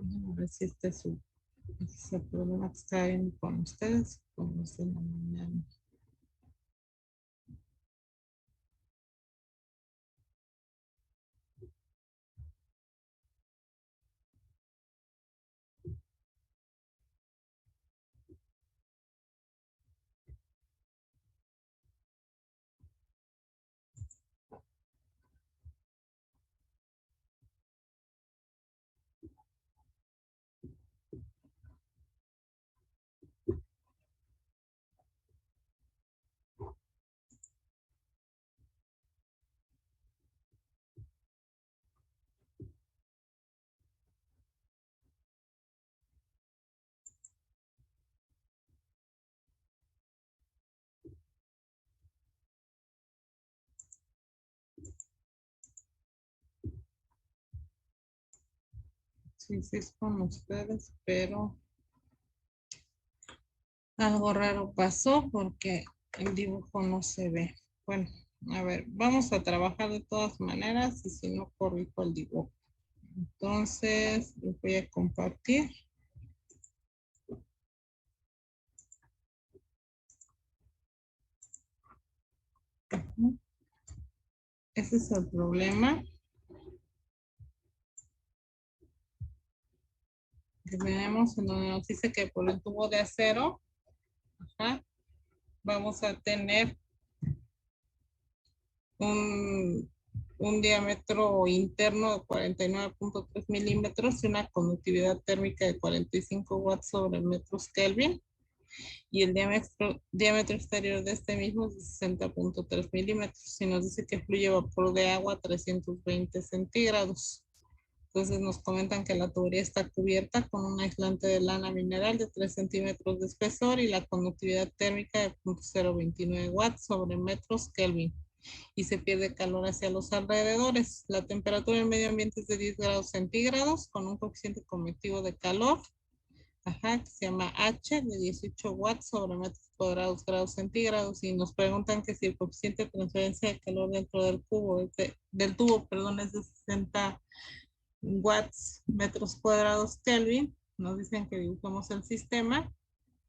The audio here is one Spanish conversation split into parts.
A ver si este es el problema que está viendo con ustedes, con los de la mañana. Sí, sí es con ustedes, pero algo raro pasó porque el dibujo no se ve. Bueno, a ver, vamos a trabajar de todas maneras y si no corrijo el dibujo. Entonces, les voy a compartir. Ese es el problema que tenemos en donde nos dice que por el tubo de acero, ajá, vamos a tener un, un diámetro interno de 49.3 milímetros y una conductividad térmica de 45 watts sobre metros Kelvin. Y el diámetro exterior de este mismo es de 60.3 milímetros. Y nos dice que fluye vapor de agua a 320 centígrados. Entonces nos comentan que la tubería está cubierta con un aislante de lana mineral de 3 centímetros de espesor y la conductividad térmica de 0.029 watts sobre metros Kelvin. Y se pierde calor hacia los alrededores. La temperatura del medio ambiente es de 10 grados centígrados con un coeficiente convectivo de calor, ajá, que se llama H, de 18 watts sobre metros cuadrados grados centígrados. Y nos preguntan que si el coeficiente de transferencia de calor dentro del cubo, del tubo, perdón, es de 60 watts metros cuadrados Kelvin. Nos dicen que dibujamos el sistema,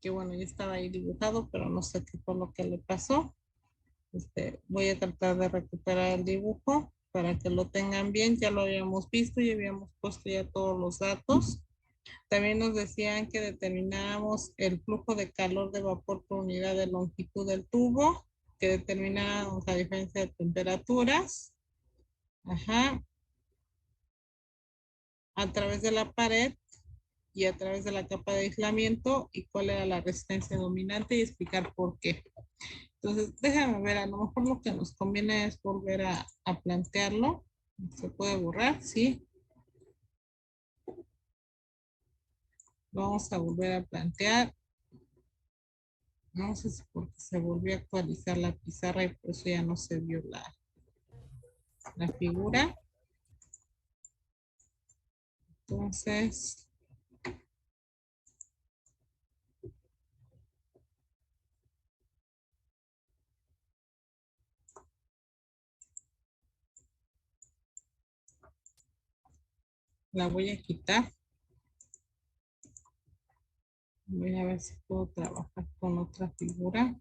que bueno, ya estaba ahí dibujado, pero no sé qué fue lo que le pasó. Voy a tratar de recuperar el dibujo para que lo tengan bien. Ya lo habíamos visto y habíamos puesto ya todos los datos. También nos decían que determináramos el flujo de calor de vapor por unidad de longitud del tubo, que determináramos la diferencia de temperaturas, ajá, a través de la pared y a través de la capa de aislamiento y cuál era la resistencia dominante y explicar por qué. Entonces, déjame ver, a lo mejor lo que nos conviene es volver a plantearlo. ¿Se puede borrar? Sí. Vamos a volver a plantear. No sé si porque se volvió a actualizar la pizarra y por eso ya no se vio la figura. Entonces, la voy a quitar. Voy a ver si puedo trabajar con otra figura.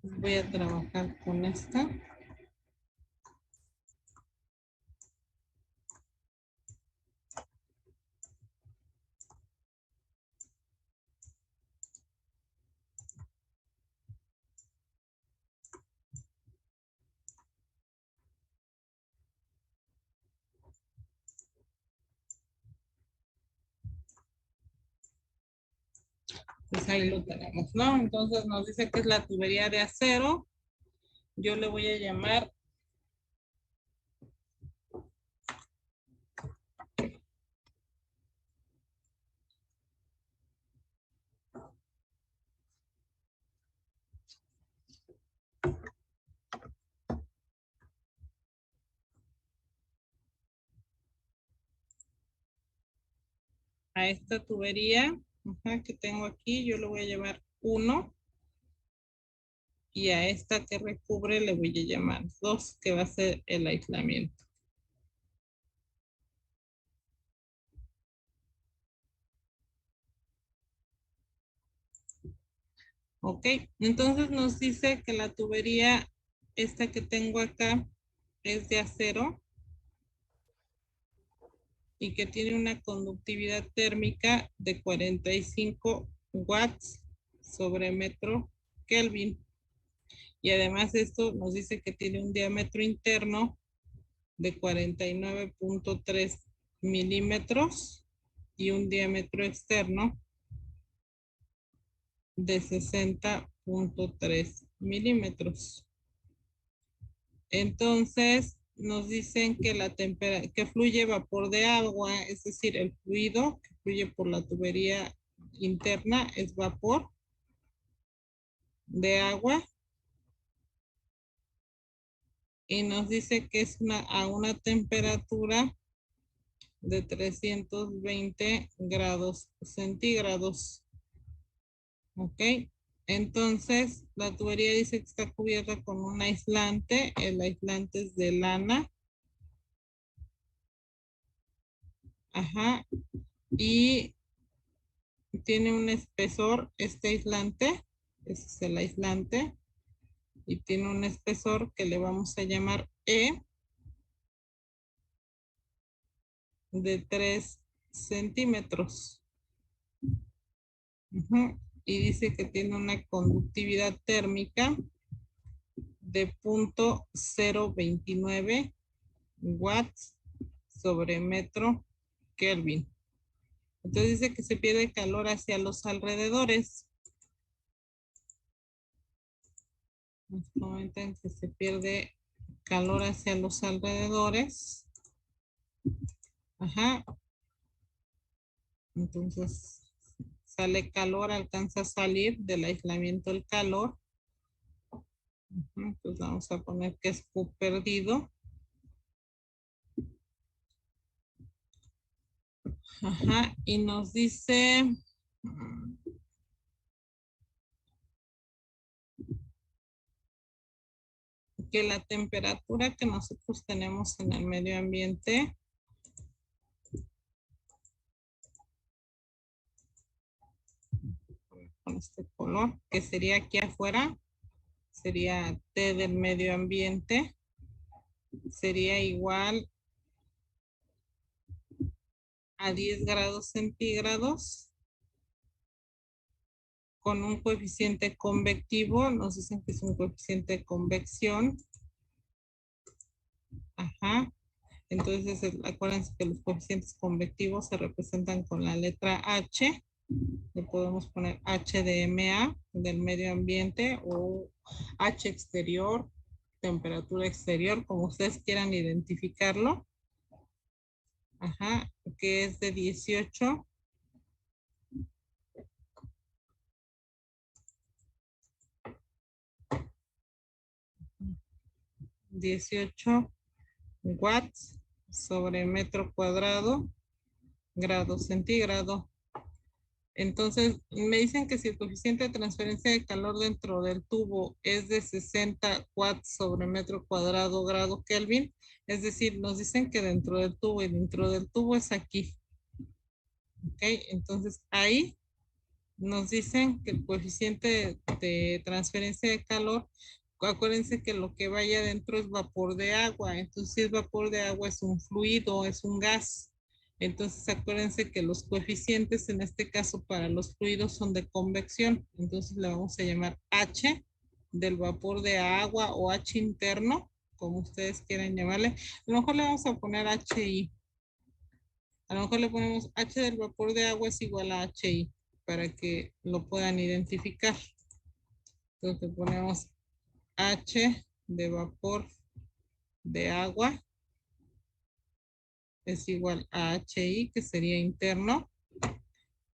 Voy a trabajar con esta. Pues ahí lo tenemos, ¿no? Entonces nos dice que es la tubería de acero. Yo le voy a llamar a esta tubería, ajá, que tengo aquí, yo le voy a llamar 1 y a esta que recubre le voy a llamar 2, que va a ser el aislamiento. Ok, entonces nos dice que la tubería, esta que tengo acá, es de acero y que tiene una conductividad térmica de 45 watts sobre metro Kelvin. Y además esto nos dice que tiene un diámetro interno de 49.3 milímetros y un diámetro externo de 60.3 milímetros. Entonces, nos dicen que que fluye vapor de agua, es decir, el fluido que fluye por la tubería interna es vapor de agua y nos dice que es a una temperatura de 320 grados centígrados. ¿Ok? Entonces, la tubería dice que está cubierta con un aislante. El aislante es de lana. Ajá. Y tiene un espesor, este aislante. Ese es el aislante. Y tiene un espesor que le vamos a llamar E de 3 centímetros. Ajá. Y dice que tiene una conductividad térmica de 0.029 watts sobre metro Kelvin. Entonces dice que se pierde calor hacia los alrededores. Nos comentan que se pierde calor hacia los alrededores. Ajá. Entonces sale calor, alcanza a salir del aislamiento el calor. Entonces vamos a poner que es Q perdido. Ajá. Y nos dice que la temperatura que nosotros tenemos en el medio ambiente con este color, que sería aquí afuera, sería T del medio ambiente, sería igual a 10 grados centígrados con un coeficiente convectivo, nos dicen que es un coeficiente de convección. Ajá. Entonces, acuérdense que los coeficientes convectivos se representan con la letra H. Le podemos poner H de MA del medio ambiente o H exterior, temperatura exterior, como ustedes quieran identificarlo. Ajá, que es de 18 watts sobre metro cuadrado, grado centígrado. Entonces, me dicen que si el coeficiente de transferencia de calor dentro del tubo es de 60 watts sobre metro cuadrado grado Kelvin, es decir, nos dicen que dentro del tubo y dentro del tubo es aquí. ¿Ok? Entonces, ahí nos dicen que el coeficiente de transferencia de calor, acuérdense que lo que vaya adentro es vapor de agua. Entonces, si es vapor de agua, es un fluido, es un gas. Entonces, acuérdense que los coeficientes en este caso para los fluidos son de convección. Entonces, le vamos a llamar H del vapor de agua o H interno, como ustedes quieran llamarle. A lo mejor le vamos a poner HI. A lo mejor le ponemos H del vapor de agua es igual a HI. para que lo puedan identificar. Entonces ponemos H de vapor de agua es igual a HI, que sería interno,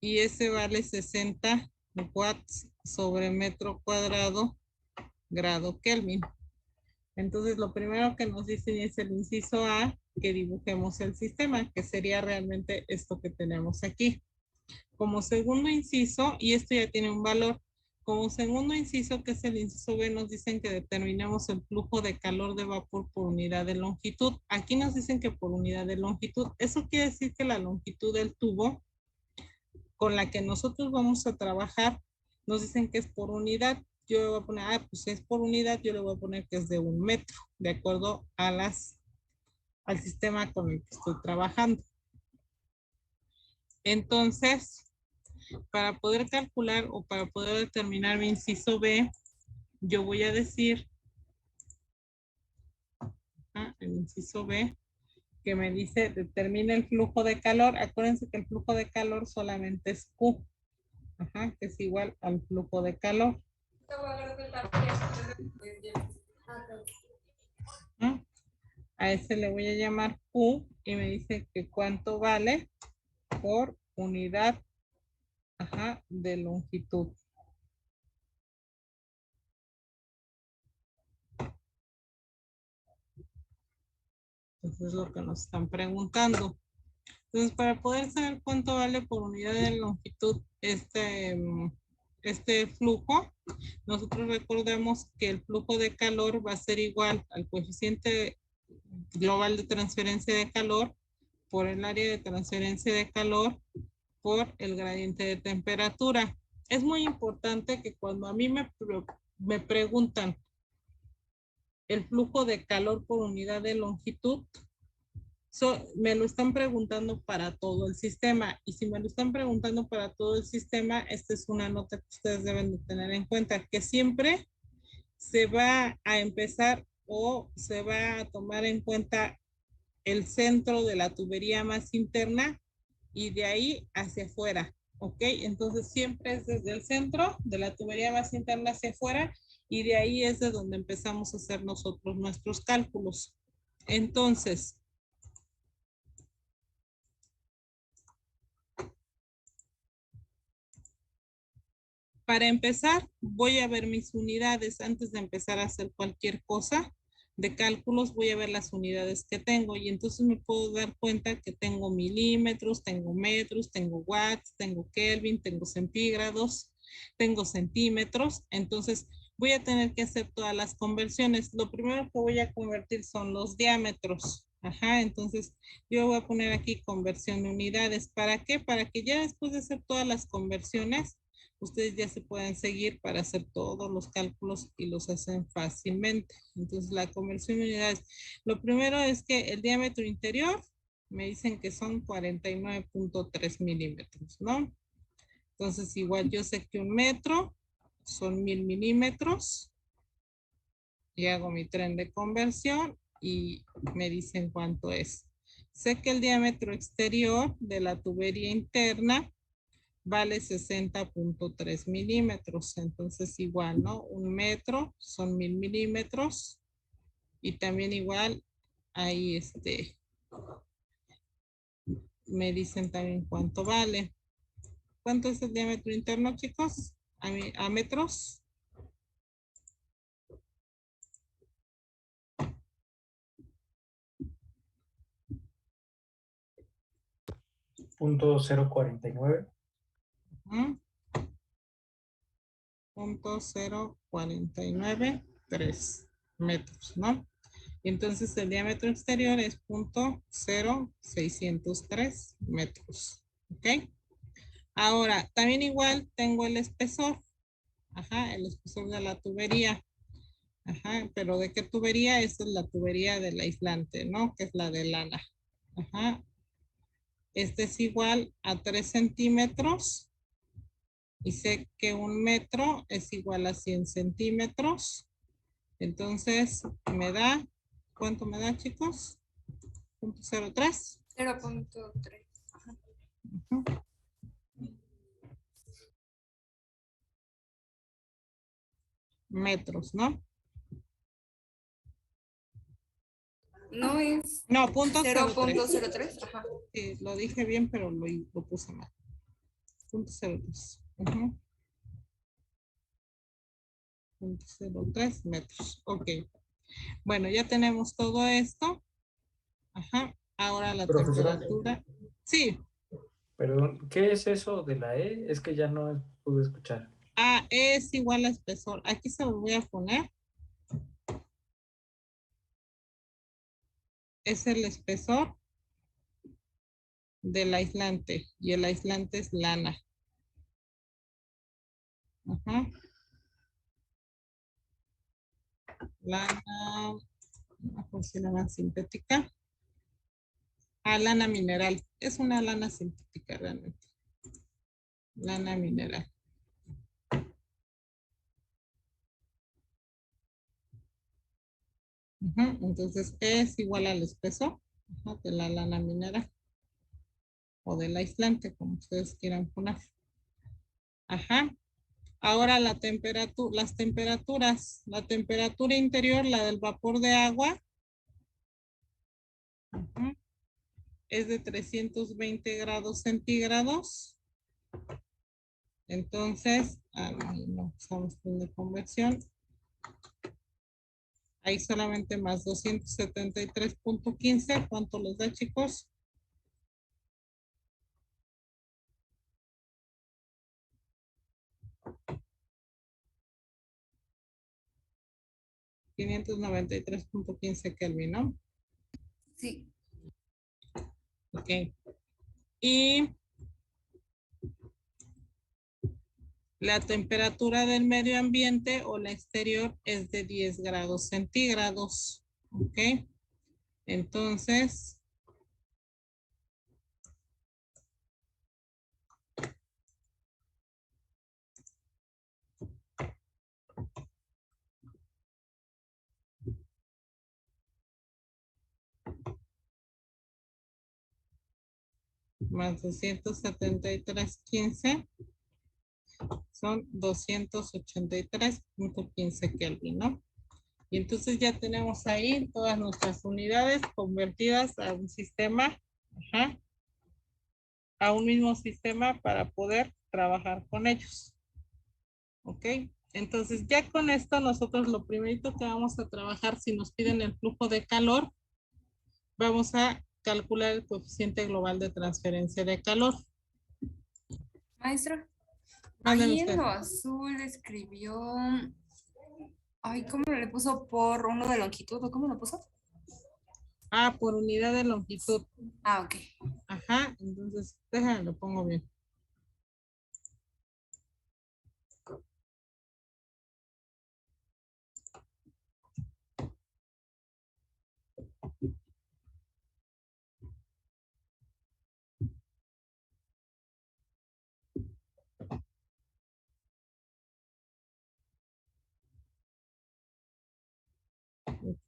y ese vale 60 watts sobre metro cuadrado grado Kelvin. Entonces lo primero que nos dicen es el inciso A, que dibujemos el sistema, que sería realmente esto que tenemos aquí. Como segundo inciso, y esto ya tiene un valor, como segundo inciso, que es el inciso B, nos dicen que determinemos el flujo de calor de vapor por unidad de longitud. Aquí nos dicen que por unidad de longitud. Eso quiere decir que la longitud del tubo con la que nosotros vamos a trabajar, nos dicen que es por unidad. Yo le voy a poner, pues es por unidad, yo le voy a poner que es de 1 metro, de acuerdo a al sistema con el que estoy trabajando. Entonces, para poder calcular o para poder determinar mi inciso B, yo voy a decir, el inciso B, que me dice determina el flujo de calor. Acuérdense que el flujo de calor solamente es Q, que es igual al flujo de calor. A ese le voy a llamar Q y me dice que cuánto vale por unidad de longitud. Eso es lo que nos están preguntando. Entonces, para poder saber cuánto vale por unidad de longitud este flujo, nosotros recordemos que el flujo de calor va a ser igual al coeficiente global de transferencia de calor por el área de transferencia de calor por el gradiente de temperatura. Es muy importante que cuando a mí me preguntan el flujo de calor por unidad de longitud, me lo están preguntando para todo el sistema, y si me lo están preguntando para todo el sistema, esta es una nota que ustedes deben de tener en cuenta, que siempre se va a empezar o se va a tomar en cuenta el centro de la tubería más interna y de ahí hacia afuera, ¿ok? Entonces siempre es desde el centro de la tubería más interna hacia afuera, y de ahí es de donde empezamos a hacer nosotros nuestros cálculos. Entonces, para empezar, voy a ver mis unidades antes de empezar a hacer cualquier cosa de cálculos. Voy a ver las unidades que tengo y entonces me puedo dar cuenta que tengo milímetros, tengo metros, tengo watts, tengo Kelvin, tengo centígrados, tengo centímetros. Entonces voy a tener que hacer todas las conversiones. Lo primero que voy a convertir son los diámetros. Entonces yo voy a poner aquí conversión de unidades. ¿Para qué? Para que ya después de hacer todas las conversiones, ustedes ya se pueden seguir para hacer todos los cálculos y los hacen fácilmente. Entonces, la conversión de unidades. Lo primero es que el diámetro interior me dicen que son 49.3 milímetros, ¿no? Entonces, igual yo sé que un metro son 1000 milímetros y hago mi tren de conversión y me dicen cuánto es. Sé que el diámetro exterior de la tubería interna vale 60.3 milímetros. Entonces igual, ¿no? Un metro son 1000 milímetros. Y también igual, ahí me dicen también cuánto vale. ¿Cuánto es el diámetro interno, chicos? A metros. .049. 0.0493 metros, ¿no? Entonces el diámetro exterior es 0.0603 metros, ¿ok? Ahora, también igual tengo el espesor, el espesor de la tubería, pero ¿de qué tubería? Esta es la tubería del aislante, ¿no? Que es la de lana, Este es igual a 3 centímetros, y sé que un metro es igual a 100 centímetros, entonces me da, ¿cuánto me da, chicos? 0.03. 0.3. metros, ¿no? No es No, punto 03. 0.03. Ajá. Sí, lo dije bien, pero lo puse mal. Punto 03. Ujú. 0.03 metros. Ok. Bueno, ya tenemos todo esto. Ajá. Ahora la Profesora, temperatura. Sí. perdón, ¿qué es eso de la E? Es que ya no pude escuchar. A es igual a espesor. Aquí se lo voy a poner. Es el espesor del aislante. Y el aislante es lana. Ajá. Lana. Mejor si lana sintética. Ah, lana mineral. Es una lana sintética realmente. Lana mineral. Ujú. Entonces es igual al espesor, ajá, de la lana mineral o del aislante, como ustedes quieran poner. Ajá. Ahora la temperatura, las temperaturas, la temperatura interior, la del vapor de agua, ajá, es de 320 grados centígrados. Entonces, no usamos de conversión. Ahí solamente más 273.15. ¿Cuánto les da, chicos? 593.15 Kelvin, ¿no? Sí. Ok. Y la temperatura del medio ambiente o la exterior es de 10 grados centígrados. Ok. Entonces, más 273.15 son 283.15 Kelvin, ¿no? Y entonces ya tenemos ahí todas nuestras unidades convertidas a un sistema, ajá, a un mismo sistema para poder trabajar con ellos. ¿Ok? Entonces ya con esto nosotros lo primerito que vamos a trabajar, si nos piden el flujo de calor, vamos a calcular el coeficiente global de transferencia de calor. Maestra, Mándeme ahí en usted. lo azul escribió. Ay, ¿cómo le puso por uno de longitud o cómo lo puso? Ah, por unidad de longitud. Ah, ok. Ajá, entonces déjame, lo pongo bien.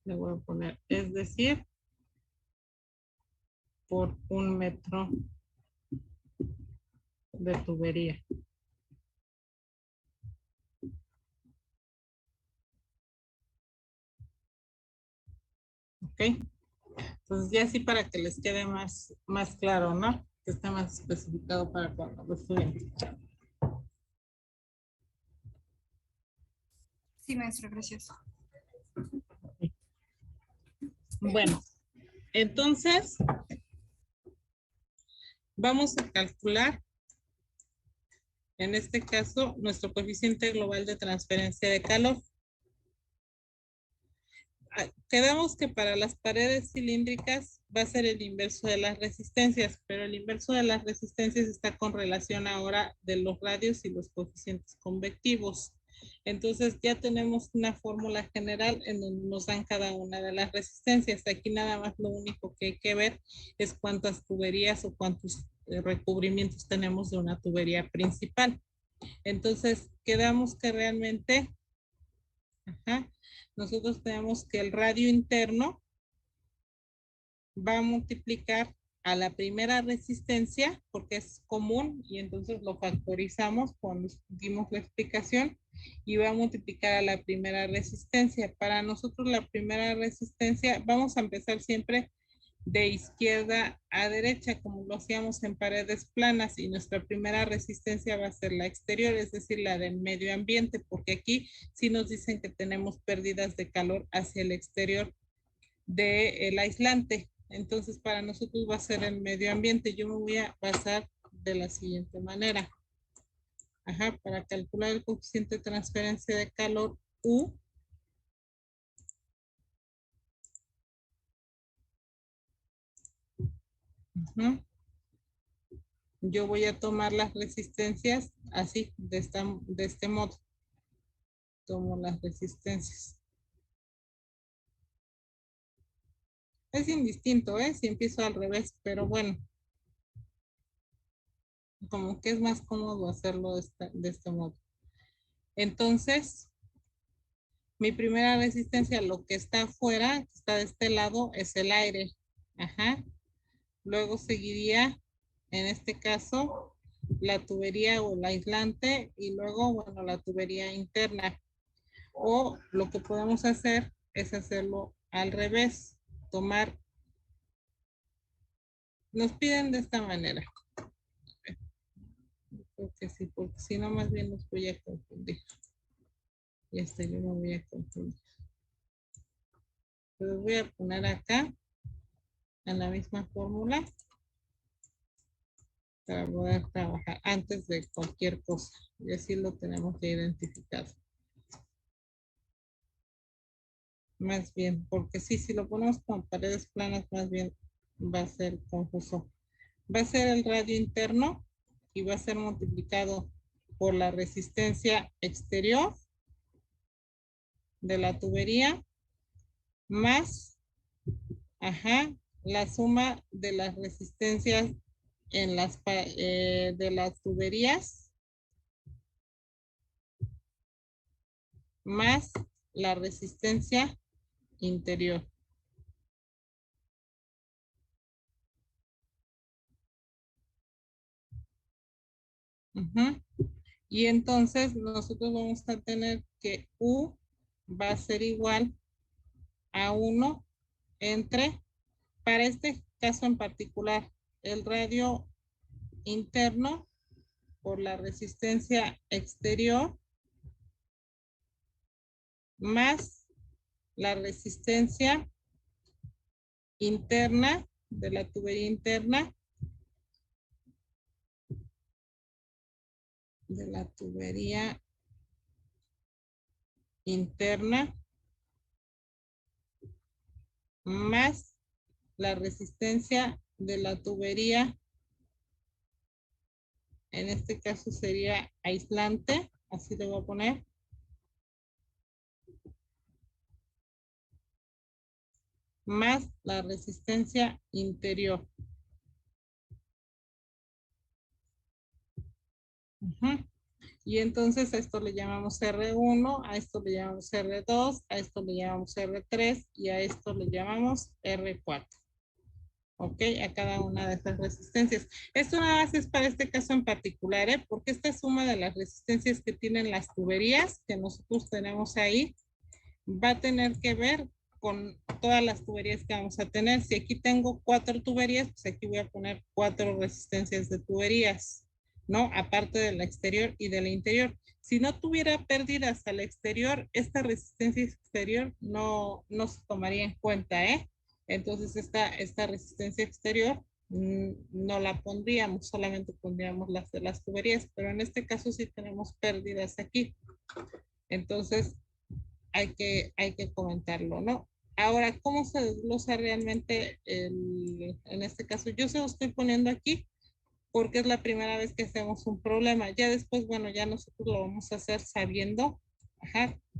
Le voy a poner, es decir, por un metro de tubería. ¿Ok? Entonces ya así para que les quede más claro, ¿no? Que esté más especificado para cuando lo estudien. Sí, maestra, gracias. Bueno, entonces vamos a calcular, en este caso, nuestro coeficiente global de transferencia de calor. Quedamos que para las paredes cilíndricas va a ser el inverso de las resistencias, pero el inverso de las resistencias está con relación ahora de los radios y los coeficientes convectivos. Entonces ya tenemos una fórmula general en donde nos dan cada una de las resistencias. Aquí nada más lo único que hay que ver es cuántas tuberías o cuántos recubrimientos tenemos de una tubería principal. Entonces quedamos que realmente, ajá, nosotros tenemos que el radio interno va a multiplicar a la primera resistencia, porque es común, y entonces lo factorizamos cuando dimos la explicación, y va a multiplicar a la primera resistencia. Para nosotros la primera resistencia, vamos a empezar siempre de izquierda a derecha, como lo hacíamos en paredes planas, y nuestra primera resistencia va a ser la exterior, es decir, la del medio ambiente, porque aquí sí nos dicen que tenemos pérdidas de calor hacia el exterior del aislante. Entonces, para nosotros va a ser el medio ambiente. Yo me voy a basar de la siguiente manera. Ajá, para calcular el coeficiente de transferencia de calor U, yo voy a tomar las resistencias así, de este modo. Tomo las resistencias. Es indistinto, si empiezo al revés, pero bueno, como que es más cómodo hacerlo de este modo. Entonces, mi primera resistencia, lo que está afuera, que está de este lado, es el aire. Ajá. Luego seguiría, en este caso, la tubería o el aislante, y luego, bueno, la tubería interna. O lo que podemos hacer es hacerlo al revés, tomar, nos piden de esta manera. Porque sí, porque si no, más bien los voy a confundir. Y hasta yo me voy a confundir. Los voy a poner acá, en la misma fórmula, para poder trabajar antes de cualquier cosa. Y así lo tenemos ya identificado. Más bien, porque sí, si lo ponemos con paredes planas, más bien va a ser confuso. Va a ser el radio interno y va a ser multiplicado por la resistencia exterior de la tubería más, la suma de las resistencias en de las tuberías más la resistencia interior. Y entonces nosotros vamos a tener que U va a ser igual a 1 entre, para este caso en particular, el radio interno por la resistencia exterior más la resistencia interna de la tubería interna más la resistencia de la tubería, en este caso sería aislante, así le voy a poner, más la resistencia interior. Y entonces a esto le llamamos R1, a esto le llamamos R2, a esto le llamamos R3 y a esto le llamamos R4. Ok, a cada una de estas resistencias. Esto nada más es para este caso en particular, porque esta suma de las resistencias que tienen las tuberías que nosotros tenemos ahí va a tener que ver con todas las tuberías que vamos a tener. Si aquí tengo 4 tuberías, pues aquí voy a poner 4 resistencias de tuberías, ¿no? Aparte de la exterior y de la interior. Si no tuviera pérdidas al exterior, esta resistencia exterior no se tomaría en cuenta, Entonces esta resistencia exterior no la pondríamos, solamente pondríamos las de las tuberías, pero en este caso sí tenemos pérdidas aquí. Entonces hay que comentarlo, ¿no? Ahora, ¿cómo se desglosa realmente en este caso? Yo se lo estoy poniendo aquí porque es la primera vez que hacemos un problema. Ya después, bueno, ya nosotros lo vamos a hacer sabiendo,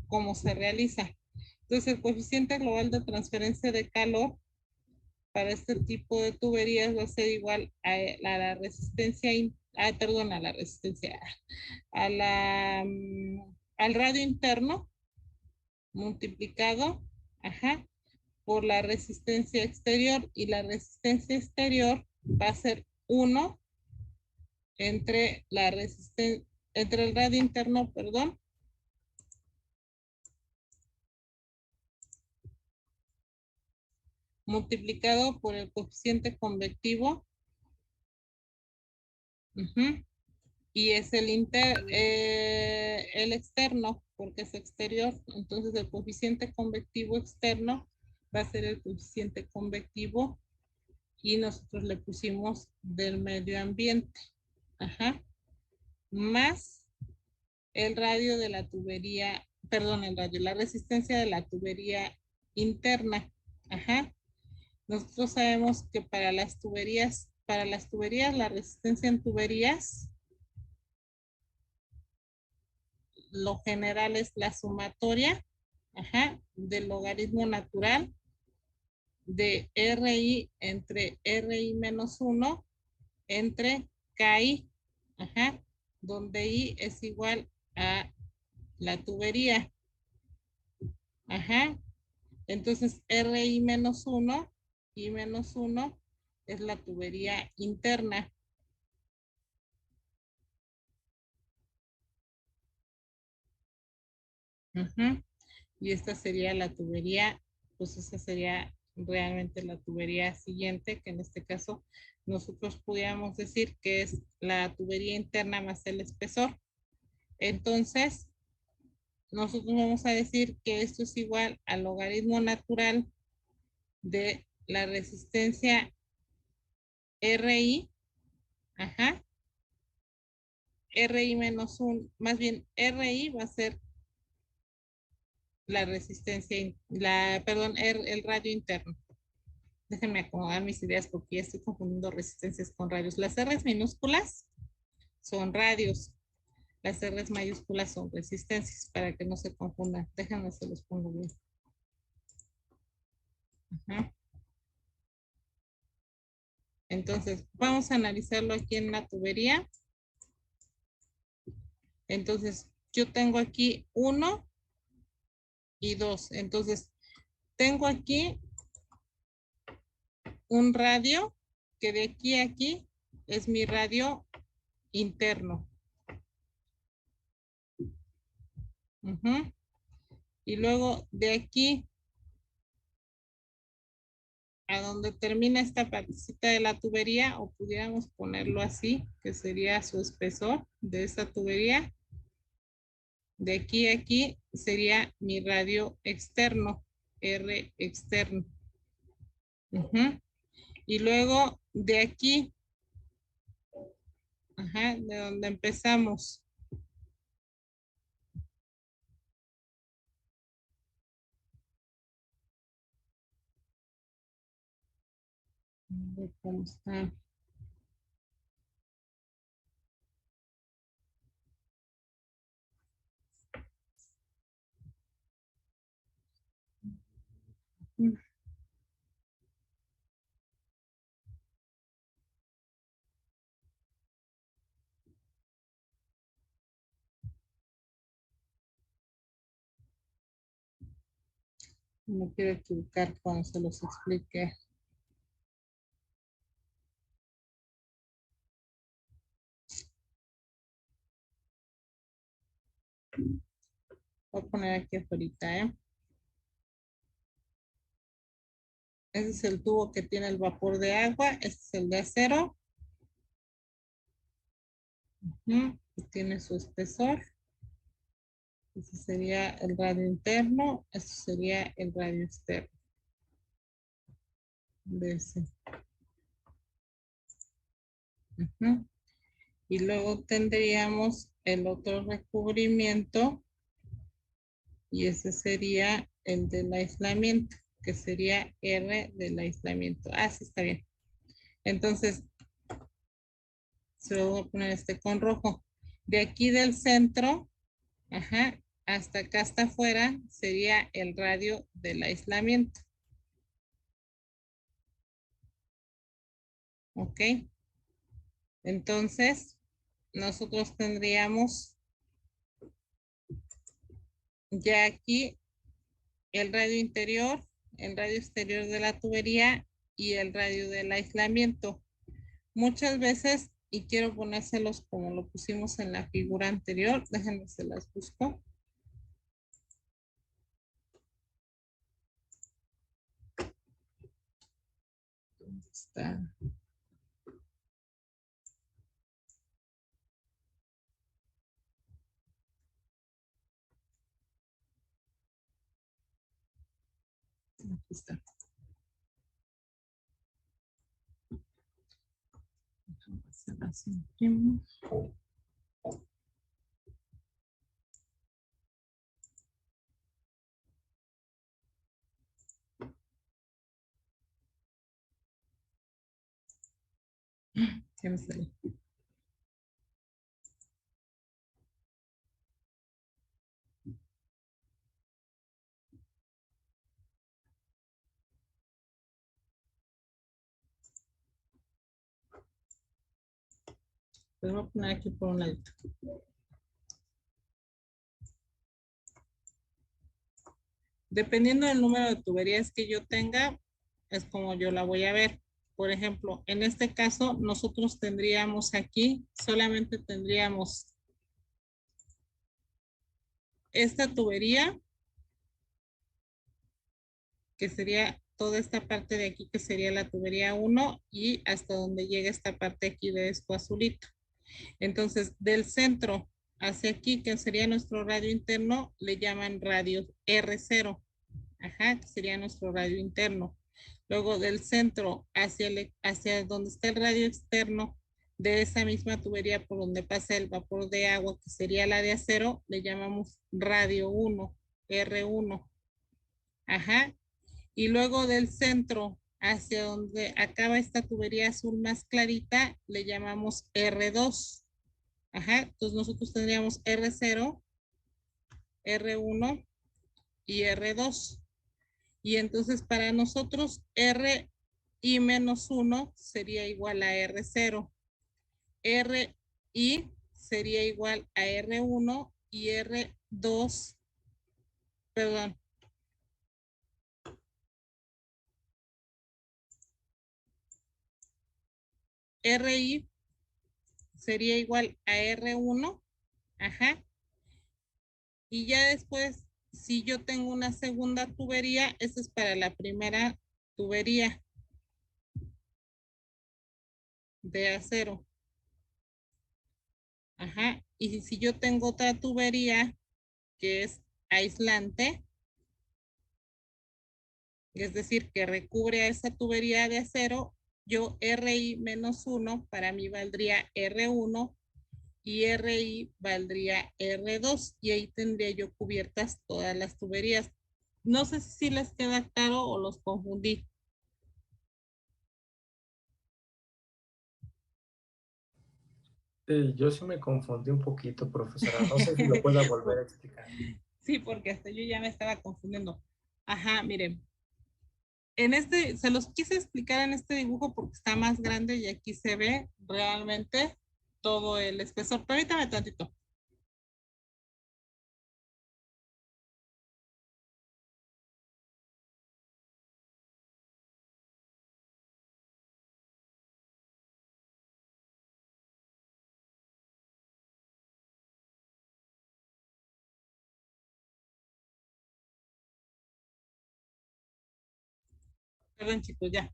cómo se realiza. Entonces, el coeficiente global de transferencia de calor para este tipo de tuberías va a ser igual a la resistencia, a la resistencia, al radio interno multiplicado, por la resistencia exterior, y la resistencia exterior va a ser 1 entre la resistencia, entre el radio interno, perdón, multiplicado por el coeficiente convectivo. Y es el externo, porque es exterior. Entonces el coeficiente convectivo externo va a ser el coeficiente convectivo y nosotros le pusimos del medio ambiente. Ajá. Más el radio de la tubería, perdón, la resistencia de la tubería interna. Ajá. Nosotros sabemos que para las tuberías, la resistencia en tuberías, lo general es la sumatoria, ajá, del logaritmo natural de RI entre RI menos 1 entre KI, ajá, donde I es igual a la tubería. Ajá. Entonces RI menos 1, I menos 1 es la tubería interna. Ajá. Y esta sería la tubería, pues esa sería realmente la tubería siguiente, que en este caso nosotros pudiéramos decir que es la tubería interna más el espesor. Entonces, nosotros vamos a decir que esto es igual al logaritmo natural de la resistencia RI, ajá, RI menos 1, más bien RI va a ser la resistencia, perdón, el radio interno. Déjenme acomodar mis ideas porque ya estoy confundiendo resistencias con radios. Las R's minúsculas son radios. Las R's mayúsculas son resistencias para que no se confundan. Déjenme se los pongo bien. Ajá. Entonces, vamos a analizarlo aquí en la tubería. Entonces, yo tengo aquí 1 y 2. Entonces, tengo aquí un radio que de aquí a aquí es mi radio interno. Y luego de aquí a donde termina esta partecita de la tubería, o pudiéramos ponerlo así, que sería su espesor de esta tubería. De aquí a aquí sería mi radio externo, R externo. Y luego de aquí, ajá, de donde empezamos. ¿Cómo está? No quiero equivocar cuando se los explique. Voy a poner aquí afuera, ¿eh? Ese es el tubo que tiene el vapor de agua. Este es el de acero. Tiene su espesor. Este sería el radio interno. Este sería el radio externo. De ese. Y luego tendríamos el otro recubrimiento. Y ese sería el del aislamiento, que sería R del aislamiento. Ah, sí, está bien. Entonces, se lo voy a poner con rojo. De aquí del centro, ajá, hasta acá hasta afuera, sería el radio del aislamiento. ¿Ok? Entonces, nosotros tendríamos ya aquí el radio interior, el radio exterior de la tubería y el radio del aislamiento. muchas veces, y quiero ponérselos como lo pusimos en la figura anterior, déjenme se las busco. ¿Dónde está? Aquí está. Se las imprimo. Ya me salió. Los voy a poner aquí por un lado. Dependiendo del número de tuberías que yo tenga, es como yo la voy a ver. Por ejemplo, en este caso, nosotros tendríamos aquí, solamente tendríamos esta tubería, que sería toda esta parte de aquí, que sería la tubería 1, y hasta donde llega esta parte aquí de esto azulito. Entonces, del centro hacia aquí, que sería nuestro radio interno, le llaman radio R0. Ajá, que sería nuestro radio interno. Luego del centro hacia donde está el radio externo de esa misma tubería por donde pasa el vapor de agua, que sería la de acero, le llamamos radio 1, R1. Ajá. Y luego del centro hacia donde acaba esta tubería azul más clarita, le llamamos R2. Ajá. Entonces nosotros tendríamos R0, R1 y R2. Y entonces para nosotros R I menos 1 sería igual a R0. R I sería igual a R1 y R2, perdón. RI sería igual a R1, ajá. Y ya después, si yo tengo una segunda tubería, esa es para la primera tubería de acero. Ajá. Y si yo tengo otra tubería que es aislante, es decir, que recubre a esa tubería de acero, yo RI menos 1 para mí valdría R1 y RI valdría R2 y ahí tendría yo cubiertas todas las tuberías. No sé si les queda claro o los confundí. Yo sí me confundí un poquito, profesora. No sé si lo pueda volver a explicar. Sí, porque hasta yo ya me estaba confundiendo. Ajá, miren. En este, se los quise explicar en este dibujo porque está más grande y aquí se ve realmente todo el espesor. Permítame tantito. Perdón, chicos, ya.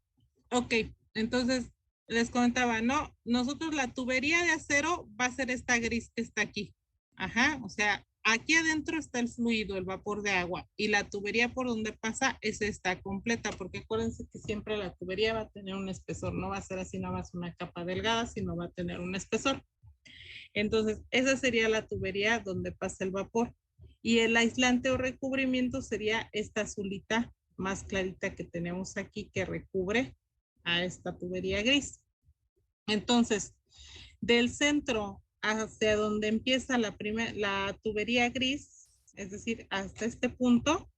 Ok, entonces les comentaba, ¿no? Nosotros la tubería de acero va a ser esta gris que está aquí. Ajá, o sea, aquí adentro está el fluido, el vapor de agua, y la tubería por donde pasa es esta completa, porque acuérdense que siempre la tubería va a tener un espesor, no va a ser así nada más una capa delgada, sino va a tener un espesor. Entonces, esa sería la tubería donde pasa el vapor. Y el aislante o recubrimiento sería esta azulita más clarita que tenemos aquí que recubre a esta tubería gris. Entonces, del centro hacia donde empieza la tubería gris, es decir, hasta este punto,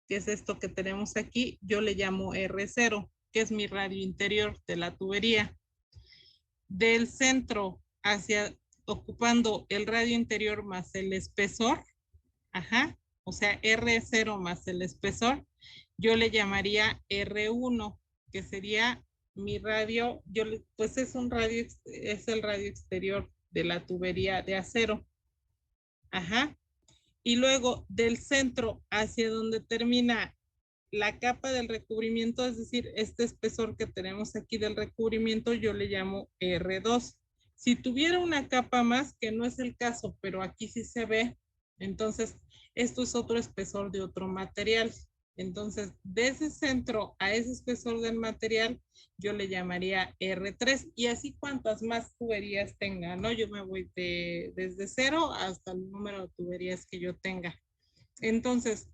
que es esto que tenemos aquí, yo le llamo R0, que es mi radio interior de la tubería. Del centro hacia ocupando el radio interior más el espesor, ajá, o sea, R0 más el espesor, yo le llamaría R1, que sería mi radio, pues es un radio, es el radio exterior de la tubería de acero. Ajá. Y luego del centro hacia donde termina la capa del recubrimiento, es decir, este espesor que tenemos aquí del recubrimiento, yo le llamo R2. Si tuviera una capa más, que no es el caso, pero aquí sí se ve, entonces esto es otro espesor de otro material. Entonces, de ese centro a ese espesor del material, yo le llamaría R3 y así cuantas más tuberías tenga, ¿no? Yo me voy desde 0 hasta el número de tuberías que yo tenga. Entonces,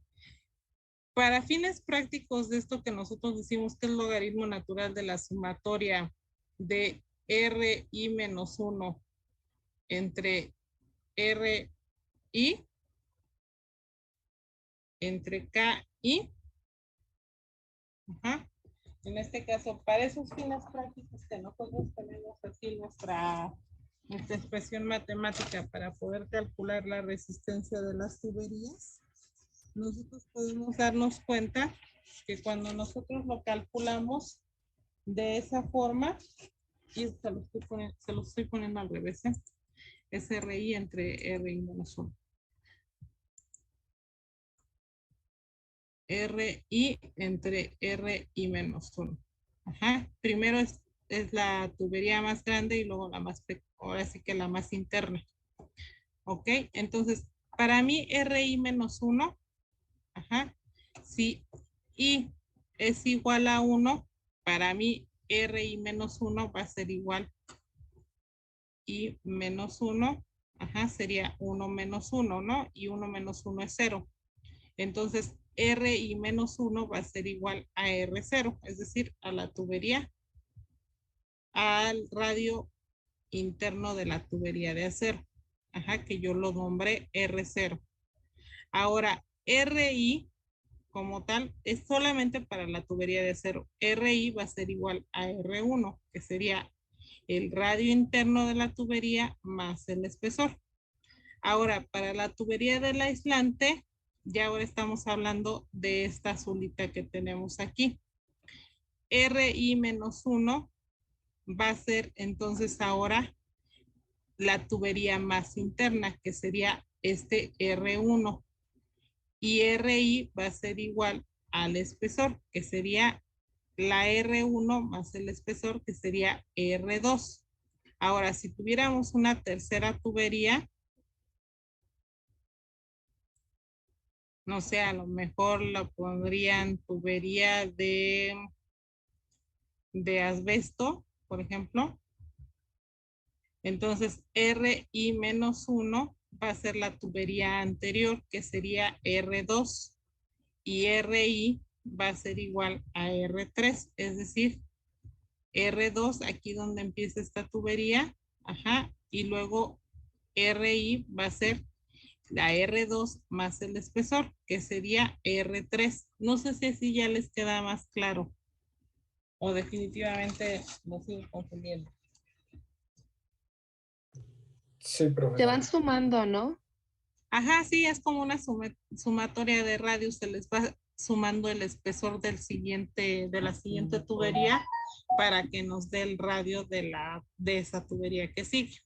para fines prácticos de esto que nosotros decimos que es el logaritmo natural de la sumatoria de RI menos 1 entre RI entre KI. Ajá. En este caso, para esos fines prácticos que nosotros tenemos así nuestra expresión matemática para poder calcular la resistencia de las tuberías, nosotros podemos darnos cuenta que cuando nosotros lo calculamos de esa forma, y se lo estoy poniendo al revés, es RI entre RI menos 1. RI entre RI menos 1. Ajá. Primero es la tubería más grande y luego la más pequeña, ahora sí que la más interna. Ok, entonces para mí RI menos 1, ajá, si I es igual a 1, para mí RI menos 1 va a ser igual I menos 1, ajá, sería 1 menos 1, ¿no? Y 1 menos 1 es 0. Entonces, RI menos 1 va a ser igual a R0, es decir, a la tubería, al radio interno de la tubería de acero. Ajá, que yo lo nombré R0. Ahora, RI como tal es solamente para la tubería de acero. RI va a ser igual a R1, que sería el radio interno de la tubería más el espesor. Ahora, para la tubería del aislante, ya ahora estamos hablando de esta azulita que tenemos aquí. RI menos 1 va a ser entonces ahora la tubería más interna, que sería este R1. Y RI va a ser igual al espesor, que sería la R1 más el espesor, que sería R2. Ahora, si tuviéramos una tercera tubería, no sé, a lo mejor la pondrían tubería de asbesto, por ejemplo. Entonces, RI menos 1 va a ser la tubería anterior, que sería R2. Y RI va a ser igual a R3, es decir, R2, aquí donde empieza esta tubería, ajá, y luego RI va a ser la R2 más el espesor, que sería R3. No sé si así ya les queda más claro o definitivamente lo sigo confundiendo. Sí, Te profesor. van sumando, ¿no? Ajá, sí, es como una sumatoria de radios, se les va sumando el espesor de la siguiente tubería para que nos dé el radio de esa tubería que sigue.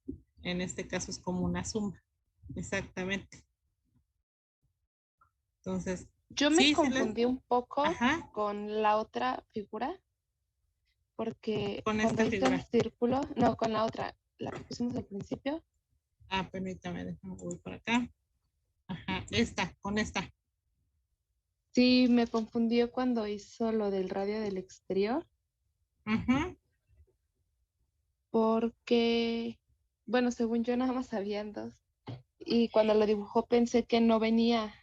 En este caso es como una suma, exactamente. Entonces, Yo me sí, confundí un poco ajá, con la otra figura, porque con cuando esta hice el figura. círculo, no, con la otra, la que pusimos al principio, Ah, permítame, déjame voy por acá. Ajá, con esta. sí me confundió cuando hizo lo del radio del exterior, Ajá. porque, bueno, según yo nada más habían dos. Y cuando lo dibujó pensé que no venía.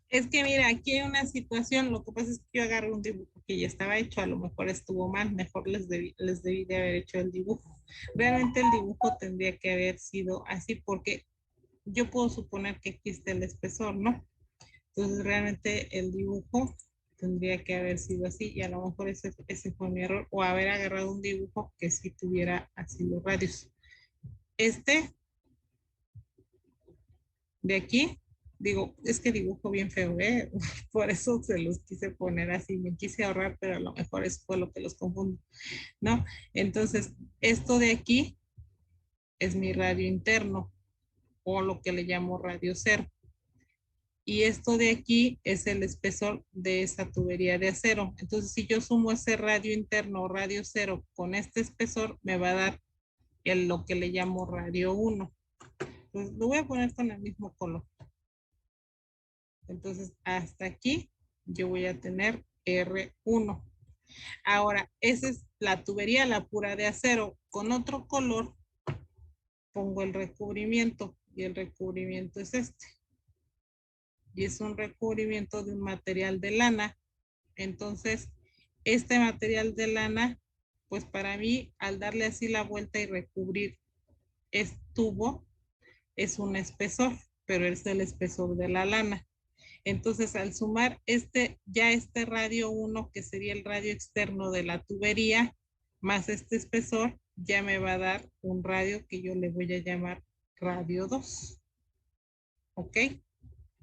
Es que mira, aquí hay una situación, lo que pasa es que yo agarré un dibujo que ya estaba hecho, a lo mejor estuvo mal, mejor les debí de haber hecho el dibujo. Realmente el dibujo tendría que haber sido así porque yo puedo suponer que aquí está el espesor, ¿no? Entonces realmente el dibujo tendría que haber sido así y a lo mejor ese fue mi error o haber agarrado un dibujo que sí tuviera así los radios. Este de aquí Digo, es que dibujo bien feo, ¿eh? Por eso se los quise poner así, me quise ahorrar, pero a lo mejor eso fue lo que los confundió, ¿no? Entonces, esto de aquí es mi radio interno, o lo que le llamo radio cero. Y esto de aquí es el espesor de esa tubería de acero. Entonces, si yo sumo ese radio interno o radio cero con este espesor, me va a dar lo que le llamo radio 1. Entonces, lo voy a poner con el mismo color. Entonces, hasta aquí yo voy a tener R1. Ahora, esa es la tubería, la pura de acero. Con otro color pongo el recubrimiento y el recubrimiento es este. Y es un recubrimiento de un material de lana. Entonces, este material de lana, pues para mí, al darle así la vuelta y recubrir este tubo, es un espesor, pero es el espesor de la lana. Entonces, al sumar este radio 1, que sería el radio externo de la tubería, más este espesor, ya me va a dar un radio que yo le voy a llamar radio 2. ¿Ok?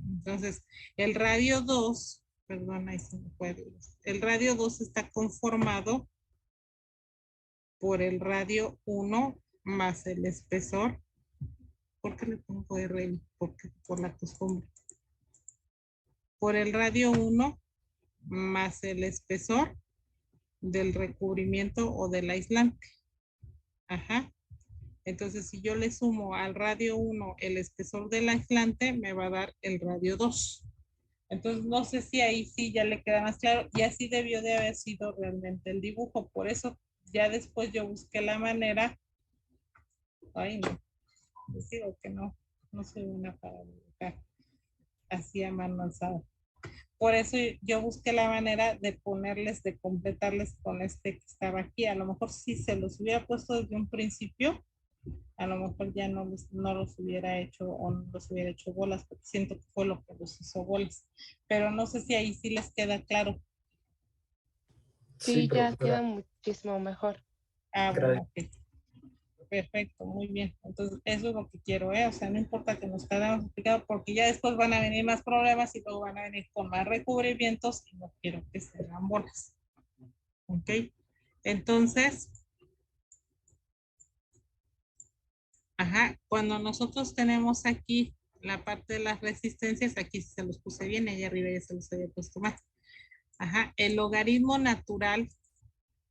Entonces, el radio 2, perdón, ahí se me fue. El radio 2 está conformado por el radio 1 más el espesor. ¿Por qué le pongo RI? Porque por la costumbre. Por el radio 1 más el espesor del recubrimiento o del aislante. Ajá. Entonces, si yo le sumo al radio 1 el espesor del aislante, me va a dar el radio 2. Entonces, no sé si ahí sí ya le queda más claro. Y así debió de haber sido realmente el dibujo. Por eso, ya después yo busqué la manera. Ay, no. Les digo que no soy una para dibujar así a mano alzada. Por eso yo busqué la manera de ponerles, de completarles con este que estaba aquí. A lo mejor si se los hubiera puesto desde un principio, a lo mejor ya no los hubiera hecho o no los hubiera hecho bolas, porque siento que fue lo que los hizo bolas. Pero no sé si ahí sí les queda claro. Sí, ya profesora. queda muchísimo mejor. Ah, Gracias. bueno, ok. Perfecto, muy bien. Entonces, eso es lo que quiero, ¿eh? O sea, no importa que nos quedemos explicados, porque ya después van a venir más problemas y luego van a venir con más recubrimientos y no quiero que se hagan bolas. ¿Ok? Entonces, ajá, cuando nosotros tenemos aquí la parte de las resistencias, aquí se los puse bien, allá arriba ya se los había puesto más. Ajá, el logaritmo natural,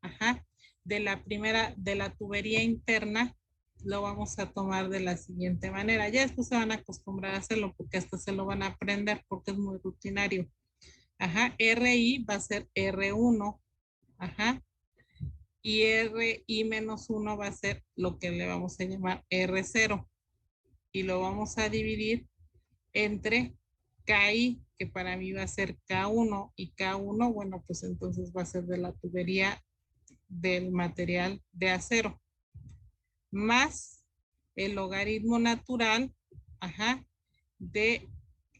ajá, de la tubería interna, lo vamos a tomar de la siguiente manera. Ya después se van a acostumbrar a hacerlo porque hasta se lo van a aprender porque es muy rutinario. Ajá, RI va a ser R1, ajá, y RI menos 1 va a ser lo que le vamos a llamar R0. Y lo vamos a dividir entre KI, que para mí va a ser K1, y K1, bueno, pues entonces va a ser de la tubería del material de acero, más el logaritmo natural, ajá,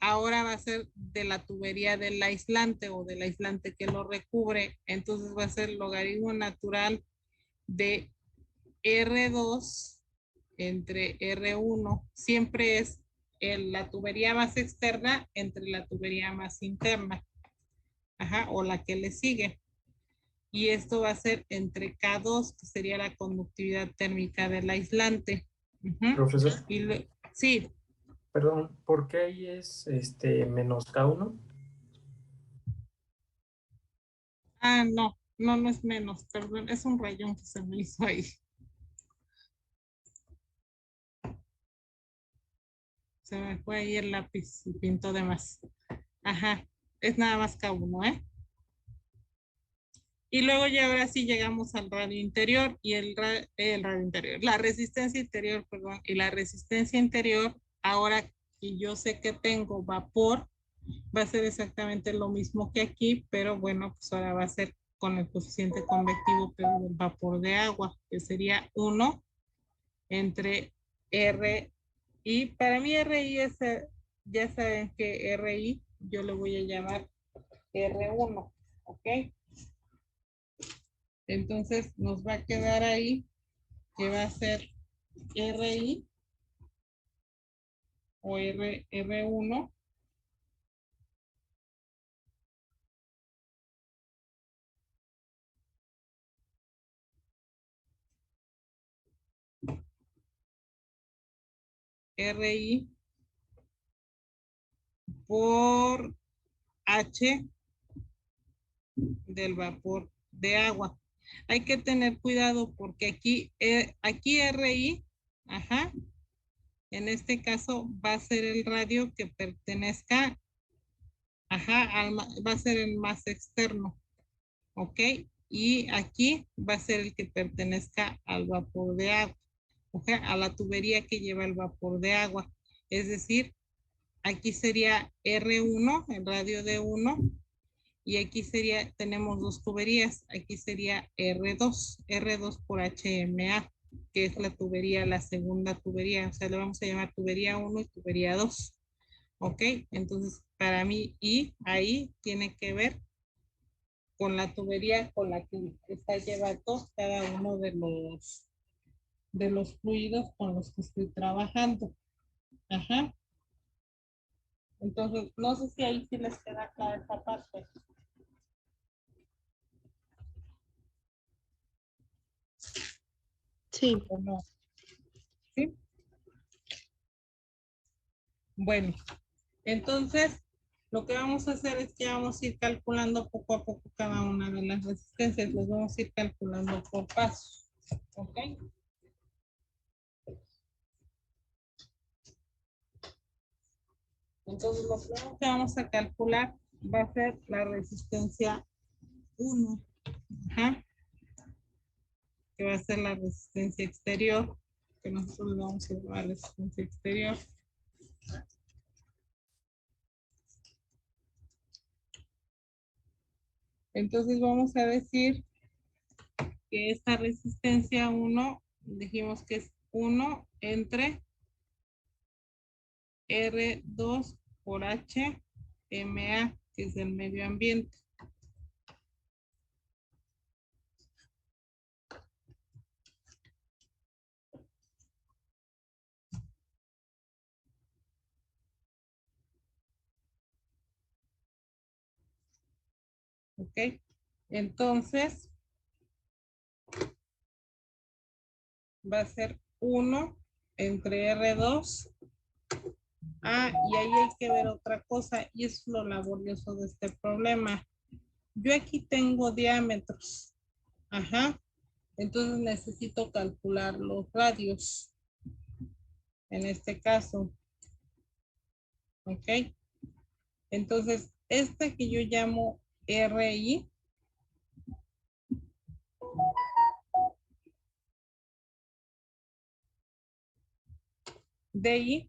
ahora va a ser de la tubería del aislante o del aislante que lo recubre, entonces va a ser el logaritmo natural de R2 entre R1, siempre es la tubería más externa entre la tubería más interna, ajá, o la que le sigue. Y esto va a ser entre K2, que sería la conductividad térmica del aislante. Profesor, Sí, perdón, ¿por qué ahí es menos K1? no es menos, perdón, es un rayón que se me hizo ahí. Se me fue ahí el lápiz y pintó de más. Ajá, es nada más K1, ¿eh? Y luego ya ahora sí llegamos al radio interior y el radio interior, la resistencia interior, perdón, y la resistencia interior, ahora que yo sé que tengo vapor, va a ser exactamente lo mismo que aquí, pero bueno, pues ahora va a ser con el coeficiente convectivo, pero del vapor de agua, que sería 1 entre R, y para mí RI es, ya saben que RI yo le voy a llamar R1, ¿ok? Entonces nos va a quedar ahí que va a ser RI o R1 RI por H del vapor de agua. Hay que tener cuidado porque aquí RI, ajá, en este caso va a ser el radio que pertenezca, ajá, va a ser el más externo, ¿ok? Y aquí va a ser el que pertenezca al vapor de agua, o sea, a la tubería que lleva el vapor de agua. Es decir, aquí sería R1, el radio de 1, y aquí sería, tenemos dos tuberías, aquí sería R2 por HMA, que es la tubería, la segunda tubería, o sea, le vamos a llamar tubería 1 y tubería 2, ¿ok? Entonces, para mí, y ahí tiene que ver con la tubería con la que está llevando cada uno de los fluidos con los que estoy trabajando. Ajá. Entonces, no sé si ahí sí les queda clara esta parte. Sí. ¿O no? ¿Sí? Bueno, entonces, lo que vamos a hacer es que vamos a ir calculando poco a poco cada una de las resistencias. Los vamos a ir calculando por pasos. ¿Ok? Entonces, lo primero que vamos a calcular va a ser la resistencia 1. Ajá. Que va a ser la resistencia exterior, que nosotros le vamos a llamar resistencia exterior. Entonces vamos a decir que esta resistencia 1, dijimos que es 1 entre R2 por H MA, que es del medio ambiente. ¿Ok? Entonces, va a ser 1 entre R2. Ah, y ahí hay que ver otra cosa, y es lo laborioso de este problema. Yo aquí tengo diámetros. Ajá. Entonces necesito calcular los radios. En este caso. ¿Ok? Entonces, este que yo llamo RI. DI.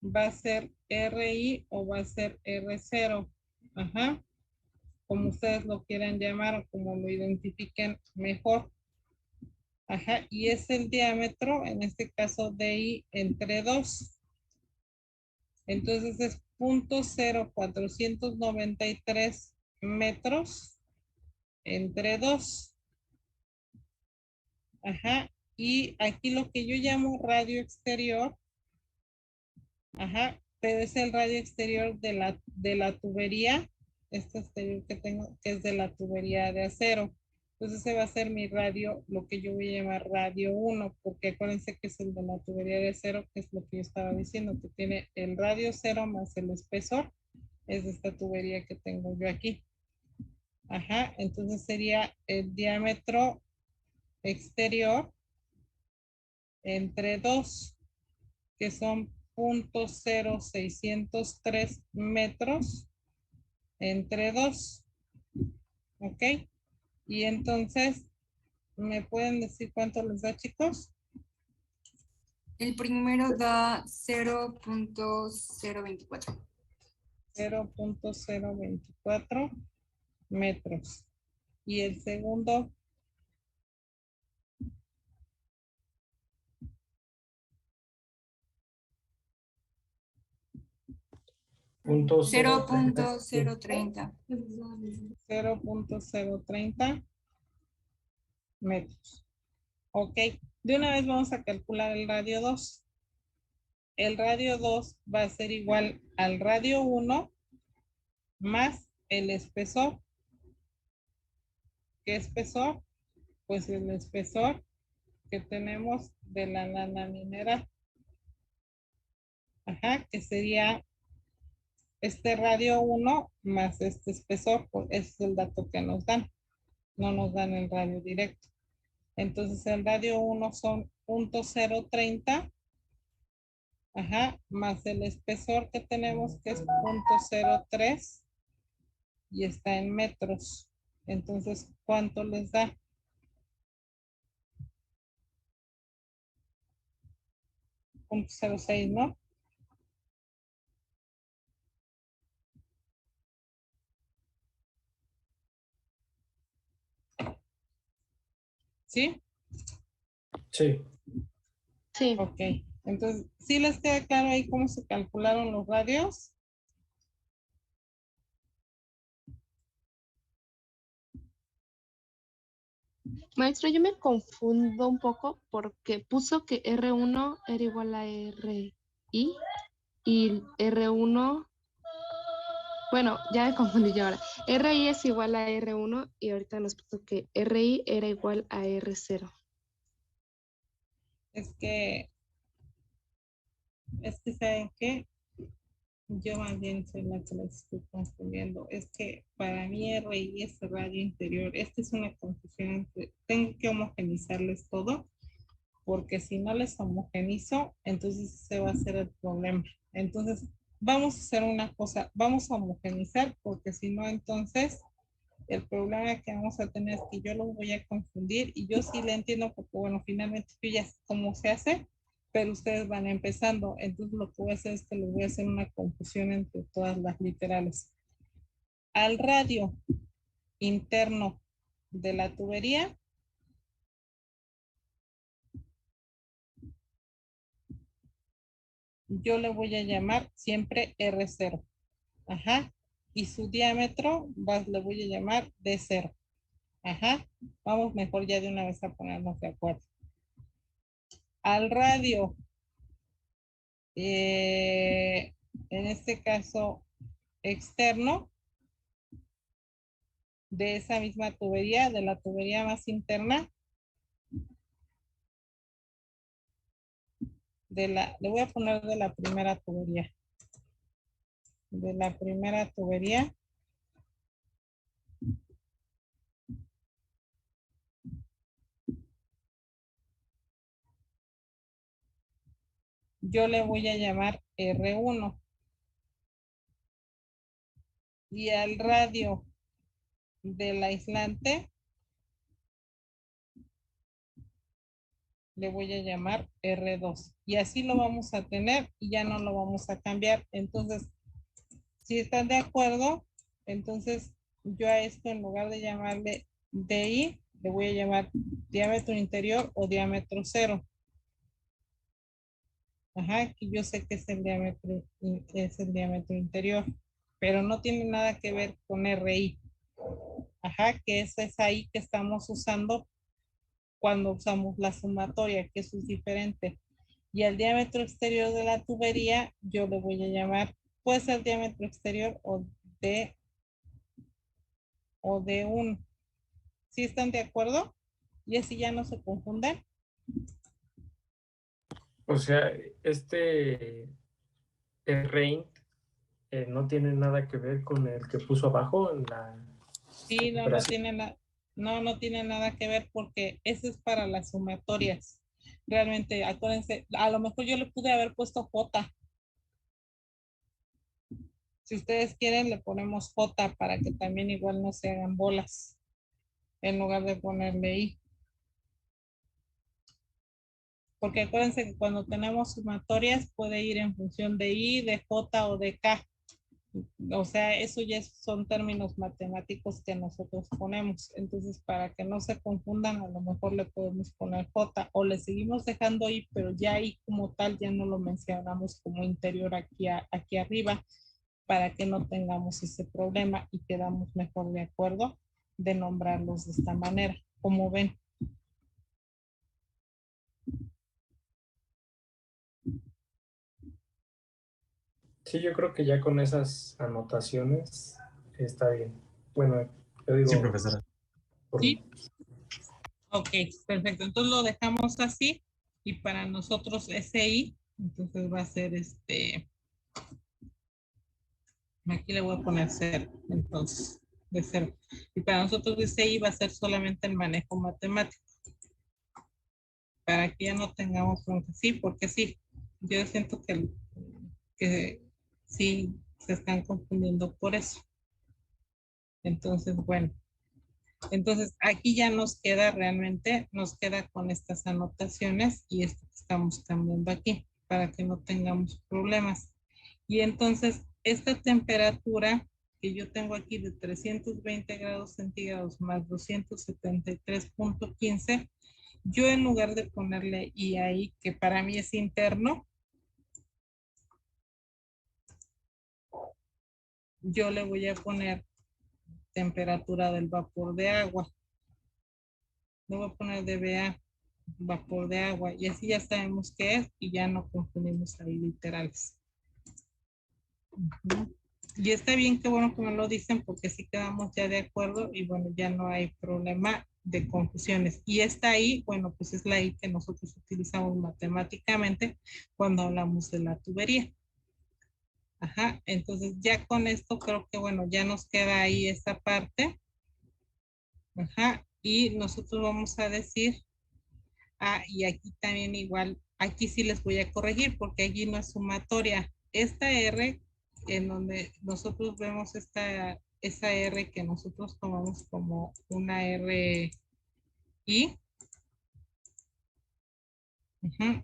Va a ser RI o va a ser R0. Ajá. Como ustedes lo quieran llamar o como lo identifiquen mejor. Ajá. Y es el diámetro, en este caso DI entre 2. Entonces es 0.0493 metros entre 2. Ajá. Y aquí lo que yo llamo radio exterior. Ajá. Pero es el radio exterior de la tubería. Este exterior que tengo, que es de la tubería de acero. Entonces ese va a ser mi radio, lo que yo voy a llamar radio 1, porque acuérdense que es el de la tubería de acero, que es lo que yo estaba diciendo, que tiene el radio 0 más el espesor. Es de esta tubería que tengo yo aquí. Ajá. Entonces sería el diámetro exterior entre 2, que son 0.0603 metros entre 2. ¿Ok? Y entonces, ¿me pueden decir cuánto les da, chicos? El primero da 0.024. 0.024 metros. Y el segundo, Punto 0.030. 0.030 metros. Ok, de una vez vamos a calcular el radio 2. El radio 2 va a ser igual al radio 1 más el espesor. ¿Qué espesor? Pues el espesor que tenemos de la lana mineral. Ajá, que sería este radio 1 más este espesor, pues ese es el dato que nos dan. No nos dan el radio directo. Entonces el radio 1 son 0.030, ajá, más el espesor que tenemos que es 0.03 y está en metros. Entonces, ¿cuánto les da? 0.06, ¿no? ¿Sí? Sí. Sí. Ok. Entonces, ¿sí les queda claro ahí cómo se calcularon los radios? Maestro, yo me confundo un poco porque puso que R1 era igual a RI y R1, bueno, ya me confundí yo ahora. RI es igual a R1 y ahorita nos puso que RI era igual a R0. Es que, ¿saben qué? Yo más bien soy la que les estoy confundiendo. Es que para mí RI es radio interior. Esta es una confusión. Tengo que homogenizarles todo, porque si no les homogenizo, entonces se va a hacer el problema. Entonces, vamos a hacer una cosa, vamos a homogenizar, porque si no, entonces el problema que vamos a tener es que yo los voy a confundir y yo sí le entiendo porque, bueno, finalmente yo ya sé cómo se hace, pero ustedes van empezando. Entonces, lo que voy a hacer es que les voy a hacer una confusión entre todas las literales. Al radio interno de la tubería, yo le voy a llamar siempre R0. Ajá. Y su diámetro le voy a llamar D0. Ajá. Vamos mejor ya de una vez a ponernos de acuerdo. Al radio, en este caso externo, de esa misma tubería, de la tubería más interna, le voy a poner de la primera tubería. De la primera tubería, yo le voy a llamar R1. Y al radio del aislante le voy a llamar R2. Y así lo vamos a tener y ya no lo vamos a cambiar. Entonces, si están de acuerdo, entonces yo a esto en lugar de llamarle DI, le voy a llamar diámetro interior o diámetro cero. Ajá, que yo sé que es el diámetro interior, pero no tiene nada que ver con RI. Ajá, que esa es ahí que estamos usando cuando usamos la sumatoria, que eso es diferente. Y el diámetro exterior de la tubería, yo le voy a llamar, puede ser diámetro exterior o de 1. ¿Sí están de acuerdo? Y así ya no se confunden. O sea, este Reint no tiene nada que ver con el que puso abajo en la Sí, no, operación. no tiene nada que ver porque eso es para las sumatorias. Realmente, acuérdense, a lo mejor yo le pude haber puesto J. Si ustedes quieren, le ponemos J para que también igual no se hagan bolas en lugar de ponerle I. Porque acuérdense que cuando tenemos sumatorias puede ir en función de I, de J o de K. O sea, eso ya son términos matemáticos que nosotros ponemos. Entonces, para que no se confundan, a lo mejor le podemos poner J o le seguimos dejando I, pero ya I como tal ya no lo mencionamos como interior aquí arriba para que no tengamos ese problema y quedamos mejor de acuerdo de nombrarlos de esta manera. Como ven. Sí, yo creo que ya con esas anotaciones está bien. Bueno, yo Sí, digo, profesora. ¿Sí? Ok, perfecto. Entonces lo dejamos así y para nosotros SI, entonces va a ser aquí le voy a poner 0, entonces, de 0. Y para nosotros SI va a ser solamente el manejo matemático. Para que ya no tengamos preguntas. Sí, porque sí, yo siento que sí se están confundiendo por eso. Entonces, bueno. Entonces, aquí ya nos queda realmente, nos queda con estas anotaciones y esto que estamos cambiando aquí para que no tengamos problemas. Y entonces, esta temperatura que yo tengo aquí de 320 grados centígrados más 273.15, yo en lugar de ponerle I ahí, que para mí es interno, yo le voy a poner temperatura del vapor de agua. Le voy a poner dBA, vapor de agua, y así ya sabemos qué es y ya no confundimos ahí literales. Y está bien, que bueno que me lo dicen porque sí quedamos ya de acuerdo y bueno, ya no hay problema de confusiones. Y esta I, bueno, pues es la I que nosotros utilizamos matemáticamente cuando hablamos de la tubería. Ajá, entonces ya con esto creo que bueno, ya nos queda ahí esa parte. Ajá, y nosotros vamos a decir, y aquí también igual, aquí sí les voy a corregir porque allí no es sumatoria. Esta R, en donde nosotros vemos esa R que nosotros tomamos como una R I,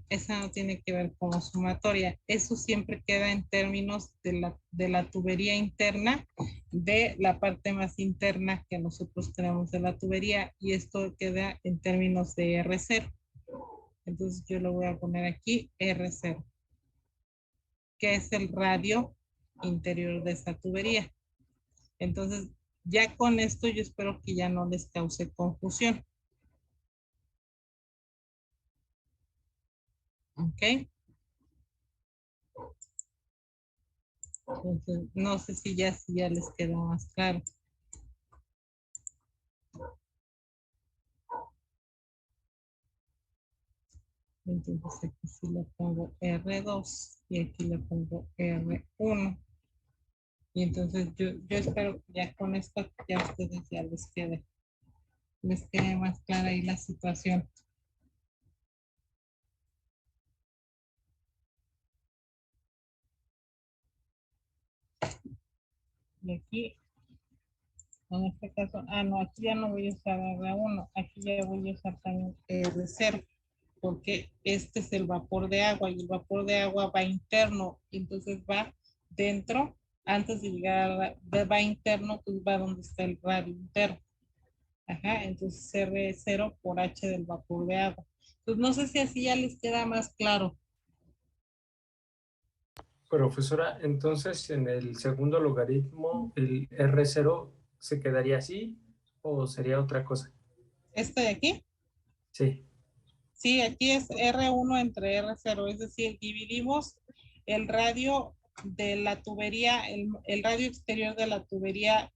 esa no tiene que ver con sumatoria. Eso siempre queda en términos de la tubería interna, de la parte más interna que nosotros tenemos de la tubería, y esto queda en términos de R0. Entonces yo lo voy a poner aquí R0, que es el radio interior de esta tubería. Entonces ya con esto yo espero que ya no les cause confusión. ¿Ok? Entonces, no sé si ya les quedó más claro. Entonces aquí sí le pongo R2 y aquí le pongo R1. Y entonces yo espero que ya con esto ya a ustedes ya les quede más clara ahí la situación. Y aquí, en este caso, no, aquí ya no voy a usar R1, aquí ya voy a usar también R0, porque este es el vapor de agua y el vapor de agua va interno, y entonces va dentro, antes de llegar va interno, pues va donde está el radio interno. Ajá, entonces R0 por H del vapor de agua. Pues no sé si así ya les queda más claro. Profesora, entonces en el segundo logaritmo, el R0 se quedaría así o sería otra cosa. ¿Este de aquí? Sí. Sí, aquí es R1 entre R0, es decir, dividimos el radio de la tubería, el radio exterior de la tubería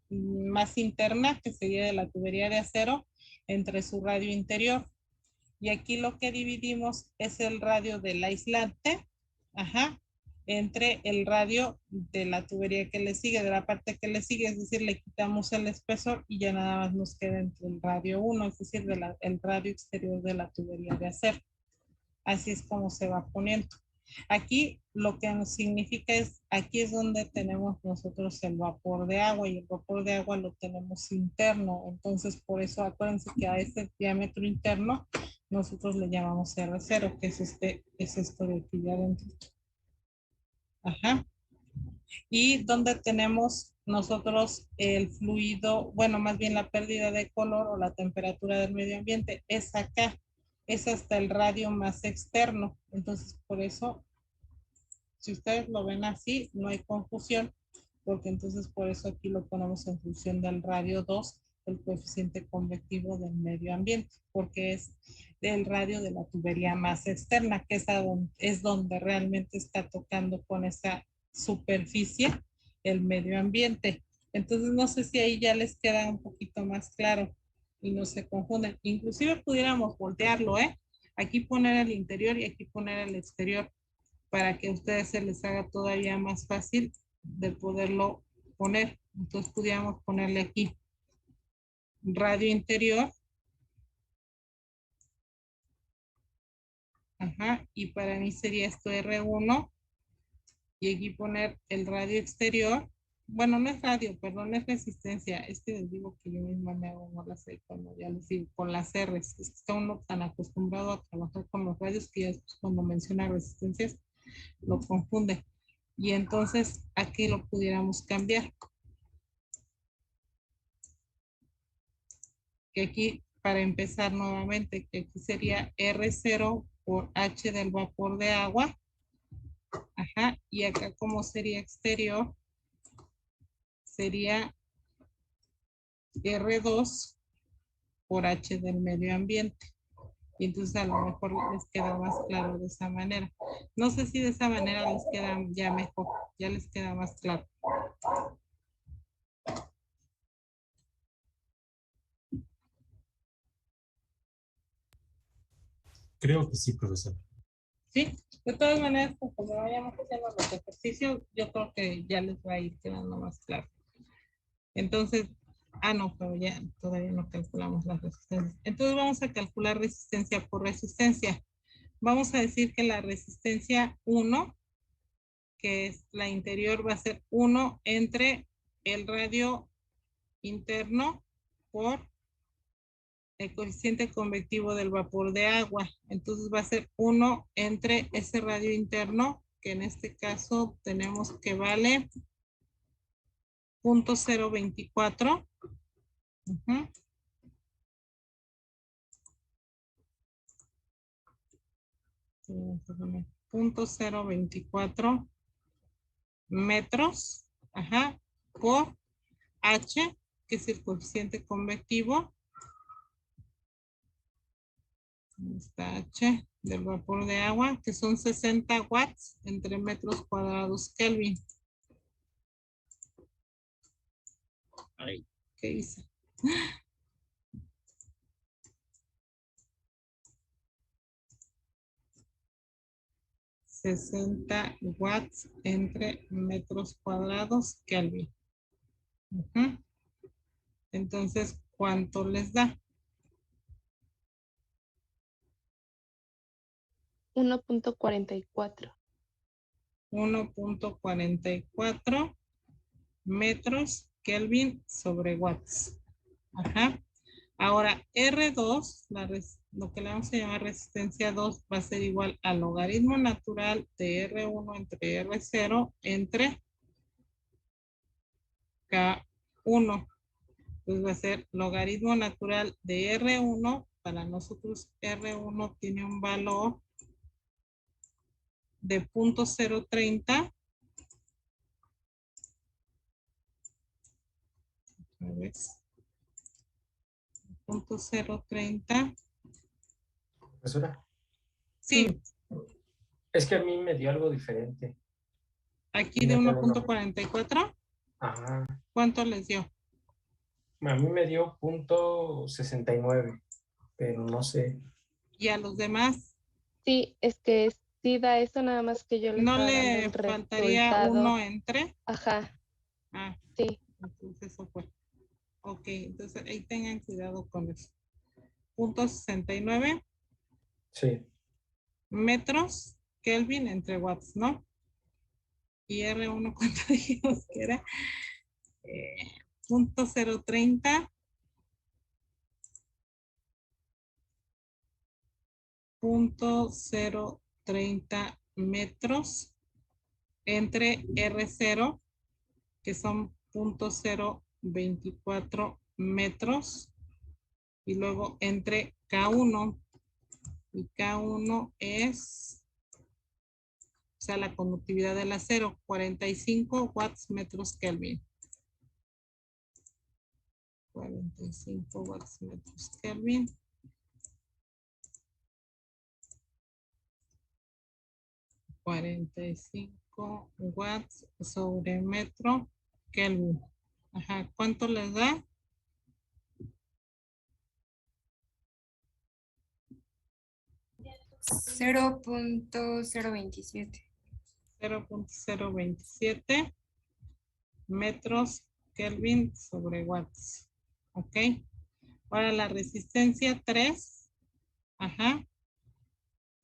más interna, que sería de la tubería de acero, entre su radio interior. Y aquí lo que dividimos es el radio del aislante, entre el radio de la tubería que le sigue, de la parte que le sigue, es decir, le quitamos el espesor y ya nada más nos queda entre el radio 1, es decir, el radio exterior de la tubería de acero. Así es como se va poniendo. Aquí lo que nos significa es, aquí es donde tenemos nosotros el vapor de agua, y el vapor de agua lo tenemos interno. Entonces, por eso acuérdense que a este diámetro interno nosotros le llamamos R0, que es esto de aquí de adentro. Ajá. Y donde tenemos nosotros el fluido, bueno, más bien la pérdida de color o la temperatura del medio ambiente, es acá. Es hasta el radio más externo. Entonces, por eso, si ustedes lo ven así, no hay confusión, porque entonces por eso aquí lo ponemos en función del radio 2, el coeficiente convectivo del medio ambiente, porque es del radio de la tubería más externa, que es donde realmente está tocando con esa superficie el medio ambiente. Entonces no sé si ahí ya les queda un poquito más claro. y no se confunden. Inclusive pudiéramos voltearlo, ¿eh? Aquí poner el interior y aquí poner el exterior para que a ustedes se les haga todavía más fácil de poderlo poner. Entonces pudiéramos ponerle aquí radio interior. Ajá, y para mí sería esto R1 y aquí poner el radio exterior. Bueno, no es radio, perdón, es resistencia. Es que les digo que yo misma me hago no la sé cuando ya les digo con las R's. Es que está uno tan acostumbrado a trabajar con los radios que ya después cuando menciona resistencias lo confunde. Y entonces aquí lo pudiéramos cambiar. Que aquí, para empezar nuevamente, que aquí sería R0 por H del vapor de agua. Ajá, y acá como sería exterior, sería R2 por H del medio ambiente. Y entonces a lo mejor les queda más claro de esa manera. No sé si de esa manera les queda ya mejor, ya les queda más claro. Creo que sí, profesor. ¿Sí? De todas maneras, pues, como vayamos haciendo los ejercicios, yo creo que ya les va a ir quedando más claro. Entonces, no, pero ya todavía no calculamos las resistencias. Entonces vamos a calcular resistencia por resistencia. Vamos a decir que la resistencia 1, que es la interior, va a ser 1 entre el radio interno por el coeficiente convectivo del vapor de agua. Entonces va a ser 1 entre ese radio interno, que en este caso tenemos que vale 0.024. Uh-huh. .024 metros, ajá, por H, que es el coeficiente convectivo. Está H del vapor de agua, que son 60 watts entre metros cuadrados Kelvin. Ay, ¿qué hice? $60 watts entre metros cuadrados Kelvin. Entonces, ¿cuánto les da? 1.44. 1.44 metros Kelvin sobre watts. Ajá. Ahora, R2, lo que le vamos a llamar resistencia 2, va a ser igual al logaritmo natural de R1 entre R0 entre K1. Pues va a ser logaritmo natural de R1. Para nosotros R1 tiene un valor de 0.030. A ver. 0.030. Profesora, Sí, es que a mí me dio algo diferente. aquí de 1.44. Ajá. ¿Cuánto les dio? A mí me dio 0.69, pero no sé. ¿Y a los demás? Sí, es que sí da eso, nada más que yo le ¿No estaba dando le el faltaría resultado. 1 entre? Ajá, Ah, sí. entonces eso fue. Ok, entonces ahí tengan cuidado con eso. 0.69 Sí. metros Kelvin entre watts, ¿no? Y R1, ¿cuánto dijimos que era? 0.030. 0.030 metros entre R0, que son 0.024 metros, y luego entre K1, y K1 es, o sea, la conductividad del acero, 45 watts metros Kelvin. 45 watts metros Kelvin. 45 watts sobre metro Kelvin. Ajá, ¿cuánto les da? 0.027. 0.027 metros Kelvin sobre watts. ¿Ok? Ahora la resistencia 3. Ajá.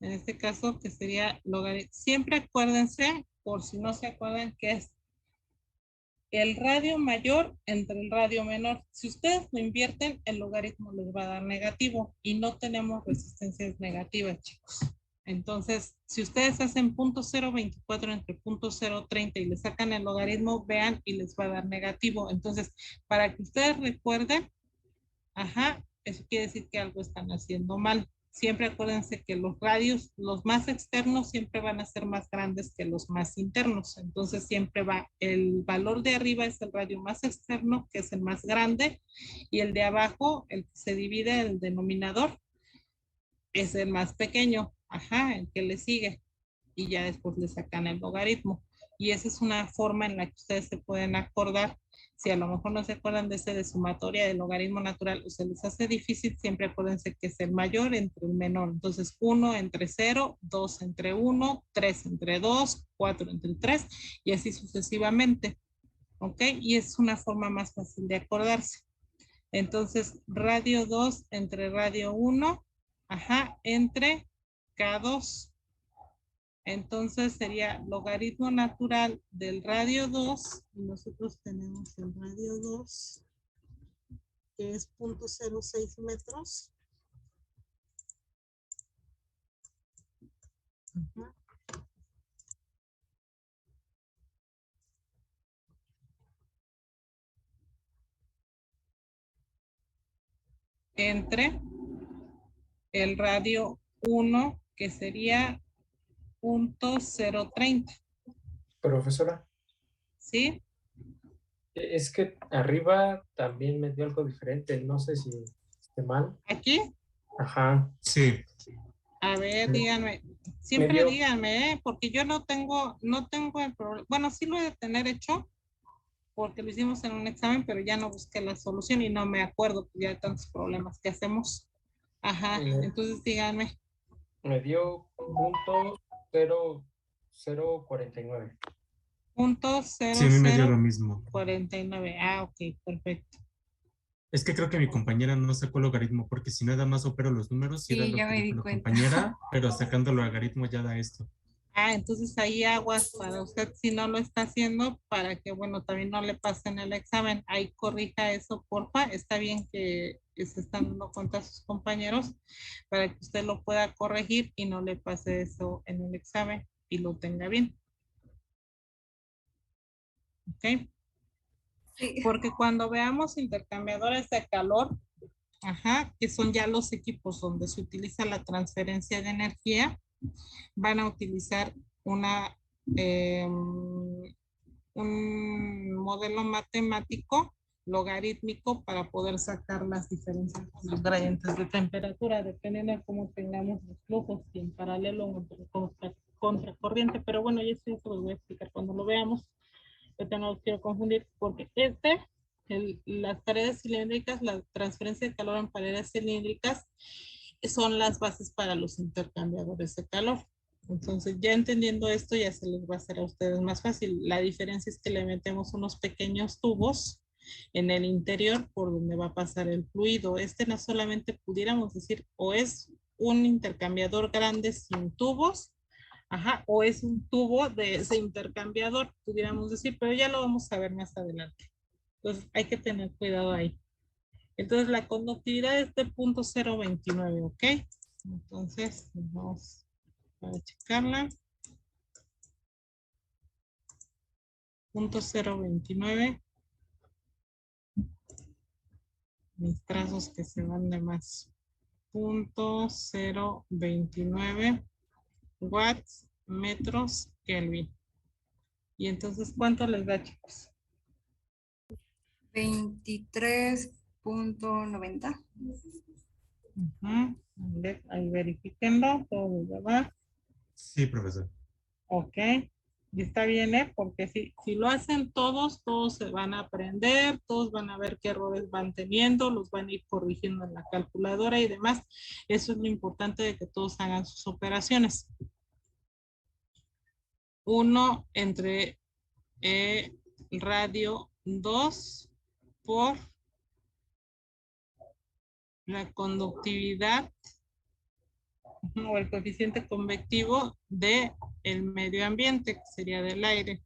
En este caso que sería logaritmo. Siempre acuérdense, por si no se acuerdan, que es el radio mayor entre el radio menor. Si ustedes lo invierten, el logaritmo les va a dar negativo y no tenemos resistencias negativas, chicos. Entonces, si ustedes hacen 0.024 entre 0.030 y le sacan el logaritmo, vean y les va a dar negativo. Entonces, para que ustedes recuerden, ajá, eso quiere decir que algo están haciendo mal. Siempre acuérdense que los radios, los más externos, siempre van a ser más grandes que los más internos. Entonces siempre va, el valor de arriba es el radio más externo, que es el más grande, y el de abajo, el que se divide, el denominador, es el más pequeño. Ajá, el que le sigue. Y ya después le sacan el logaritmo. Y esa es una forma en la que ustedes se pueden acordar. Si a lo mejor no se acuerdan de ese de sumatoria del logaritmo natural o se les hace difícil, siempre acuérdense que es el mayor entre el menor. Entonces, 1 entre 0, 2 entre 1, 3 entre 2, 4 entre 3 y así sucesivamente. ¿Ok? Y es una forma más fácil de acordarse. Entonces, radio 2 entre radio 1, ajá, entre K2. Entonces sería logaritmo natural del radio 2, y nosotros tenemos el radio 2, que es 0.06 metros. Ajá. Entre el radio 1, que sería 0.030. Profesora, ¿Sí? es que arriba también me dio algo diferente. No sé si esté mal. ¿Aquí? Ajá. Sí, A ver, díganme. Me Siempre dio, díganme, porque yo no tengo el problema. Bueno, sí lo he de tener hecho, porque lo hicimos en un examen, pero ya no busqué la solución y no me acuerdo ya de tantos problemas que hacemos. Ajá, me, entonces díganme. me dio 0.0049. Punto sí, a mí me dio lo 0049. mismo. Ah, ok, perfecto. Es que creo que mi compañera no sacó el logaritmo, porque si nada más opero los números, y era Sí, lo ya que me dijo di la cuenta. compañera, pero sacando el logaritmo ya da esto. Ah, entonces ahí aguas para usted si no lo está haciendo, para que, bueno, también no le pasen el examen. Ahí corrija eso, porfa. Está bien que se están dando cuenta a sus compañeros para que usted lo pueda corregir y no le pase eso en el examen y lo tenga bien. ¿Ok? Sí. Porque cuando veamos intercambiadores de calor, ajá, que son ya los equipos donde se utiliza la transferencia de energía, van a utilizar eh, un modelo matemático logarítmico para poder sacar las diferencias de los gradientes de temperatura, dependiendo de cómo tengamos los flujos, si en paralelo o contracorriente. Pero bueno, yo eso lo voy a explicar cuando lo veamos. Yo no los quiero confundir porque las paredes cilíndricas, la transferencia de calor en paredes cilíndricas son las bases para los intercambiadores de calor. Entonces, ya entendiendo esto, ya se les va a hacer a ustedes más fácil. La diferencia es que le metemos unos pequeños tubos en el interior por donde va a pasar el fluido. Este no solamente pudiéramos decir, o es un intercambiador grande sin tubos, ajá, o es un tubo de ese intercambiador, pudiéramos decir, pero ya lo vamos a ver más adelante. Entonces, hay que tener cuidado ahí. Entonces, la conductividad es de 0.029, ¿ok? Entonces, vamos a checarla. 0.029. Mis trazos que se van de más. 0.029 watts metros Kelvin. Y entonces, ¿cuánto les da, chicos? 23.90. Ahí verifíquenlo, todo va. Sí, profesor. Ok. Y está bien, ¿eh? Porque si lo hacen todos, todos se van a aprender, todos van a ver qué errores van teniendo, los van a ir corrigiendo en la calculadora y demás. Eso es lo importante de que todos hagan sus operaciones. 1 entre radio 2 por la conductividad o el coeficiente convectivo de el medio ambiente, que sería del aire.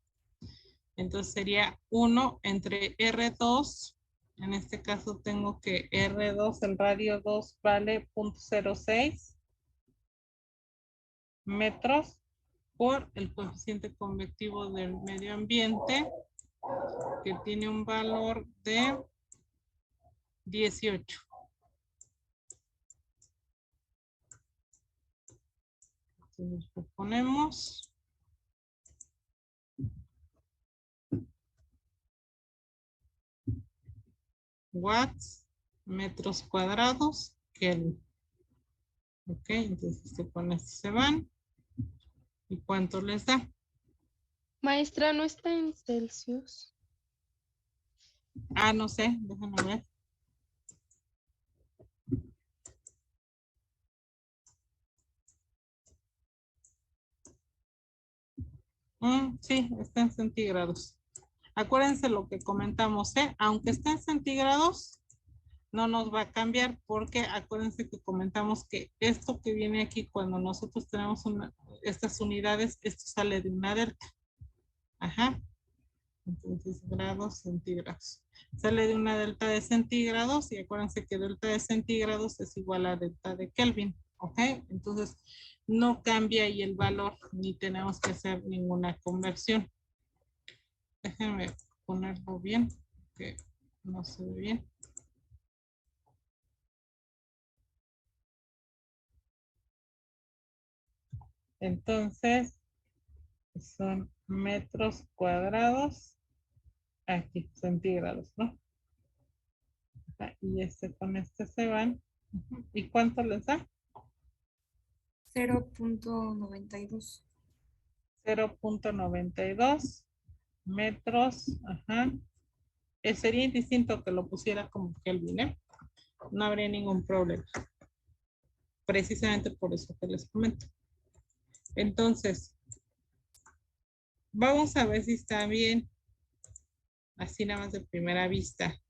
Entonces sería 1 entre R2. En este caso tengo que R2, el radio 2 vale 0.06 metros por el coeficiente convectivo del medio ambiente, que tiene un valor de 18. Entonces lo ponemos. Watts, metros cuadrados, Kelvin. Ok, entonces con esto se van. ¿Y cuánto les da? Maestra, ¿no está en Celsius? Ah, no sé, déjame ver. Sí, está en centígrados. Acuérdense lo que comentamos, ¿eh? Aunque esté en centígrados, no nos va a cambiar porque acuérdense que comentamos que esto que viene aquí, cuando nosotros tenemos estas unidades, esto sale de una delta. Ajá. Entonces, grados centígrados. Sale de una delta de centígrados y acuérdense que delta de centígrados es igual a delta de Kelvin. ¿Ok? Entonces, no cambia ahí el valor ni tenemos que hacer ninguna conversión. Déjenme ponerlo bien, que no se ve bien. Entonces, son metros cuadrados, aquí, centígrados, ¿no? Y con este se van. ¿Y cuánto les da? 0.92. 0.92 metros, ajá. Sería indistinto que lo pusiera como Kelvin, ¿eh? No habría ningún problema. Precisamente por eso que les comento. Entonces, vamos a ver si está bien. Así nada más de primera vista.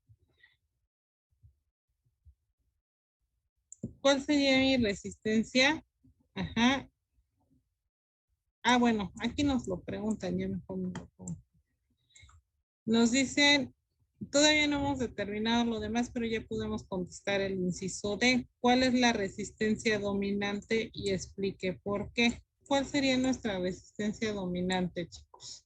¿Cuál sería mi resistencia? Ajá. Ah, bueno, aquí nos lo preguntan, ya mejor me lo pongo. Nos dicen, todavía no hemos determinado lo demás, pero ya podemos contestar el inciso D. ¿Cuál es la resistencia dominante? Y explique por qué. ¿Cuál sería nuestra resistencia dominante, chicos?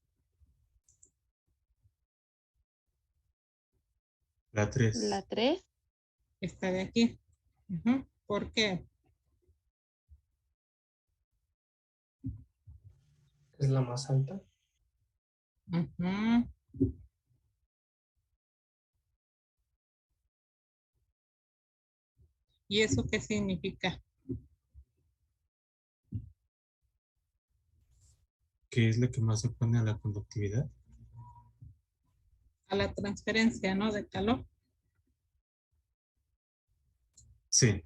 La 3. La 3. Esta de aquí. ¿Por qué? Es la más alta. ¿Y eso qué significa? ¿Qué es lo que más se opone a la conductividad? A la transferencia, ¿no? De calor. Sí.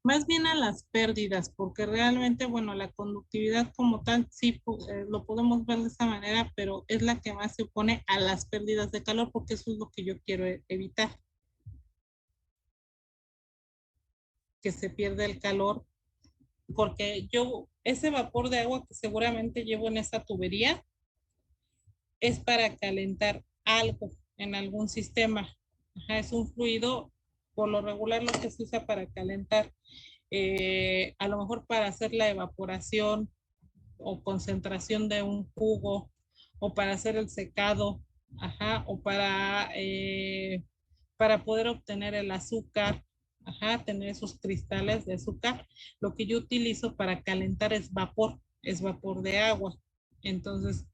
Más bien a las pérdidas, porque realmente, bueno, la conductividad como tal, sí, lo podemos ver de esa manera, pero es la que más se opone a las pérdidas de calor, porque eso es lo que yo quiero evitar. Que se pierda el calor, porque ese vapor de agua que seguramente llevo en esa tubería, es para calentar algo en algún sistema. Ajá, es un fluido, por lo regular lo que se usa para calentar, a lo mejor para hacer la evaporación o concentración de un jugo, o para hacer el secado, ajá, o para poder obtener el azúcar, ajá, tener esos cristales de azúcar. Lo que yo utilizo para calentar es vapor de agua. Entonces,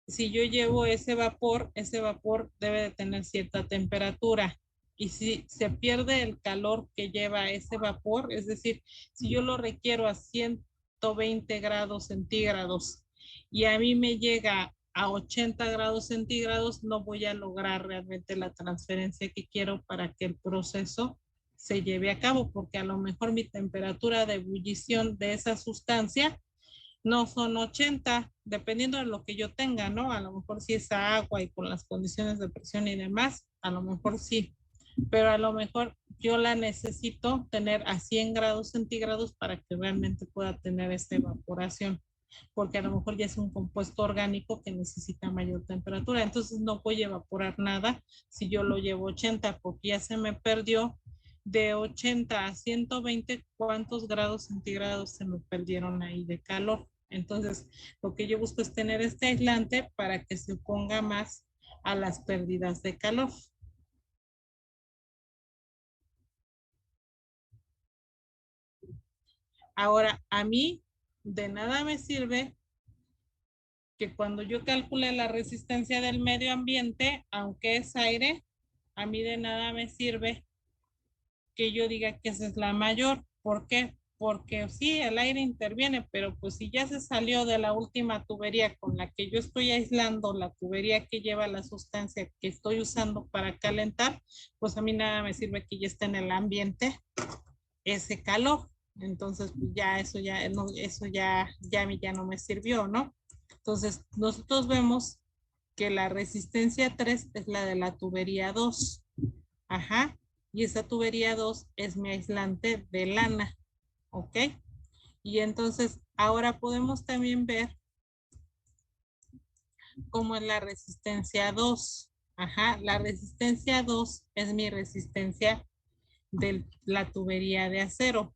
si yo llevo ese vapor debe de tener cierta temperatura. Y si se pierde el calor que lleva ese vapor, es decir, si yo lo requiero a 100 120 grados centígrados y a mí me llega a 80 grados centígrados, no voy a lograr realmente la transferencia que quiero para que el proceso se lleve a cabo, porque a lo mejor mi temperatura de ebullición de esa sustancia no son 80, dependiendo de lo que yo tenga, ¿no? A lo mejor si es agua y con las condiciones de presión y demás, a lo mejor sí, pero a lo mejor yo la necesito tener a 100 grados centígrados para que realmente pueda tener esta evaporación, porque a lo mejor ya es un compuesto orgánico que necesita mayor temperatura, entonces no voy a evaporar nada si yo lo llevo 80, porque ya se me perdió de 80 a 120, ¿cuántos grados centígrados se me perdieron ahí de calor? Entonces, lo que yo busco es tener este aislante para que se oponga más a las pérdidas de calor. Ahora, a mí de nada me sirve que cuando yo calcule la resistencia del medio ambiente, aunque es aire, a mí de nada me sirve que yo diga que esa es la mayor. ¿Por qué? Porque sí, el aire interviene, pero pues si ya se salió de la última tubería con la que yo estoy aislando, la tubería que lleva la sustancia que estoy usando para calentar, pues a mí nada me sirve que ya esté en el ambiente ese calor. Entonces, pues ya eso ya a mí ya no me sirvió, ¿no? Entonces, nosotros vemos que la resistencia 3 es la de la tubería 2. Ajá. Y esa tubería 2 es mi aislante de lana. ¿Ok? Y entonces, ahora podemos también ver cómo es la resistencia 2. Ajá. La resistencia 2 es mi resistencia de la tubería de acero.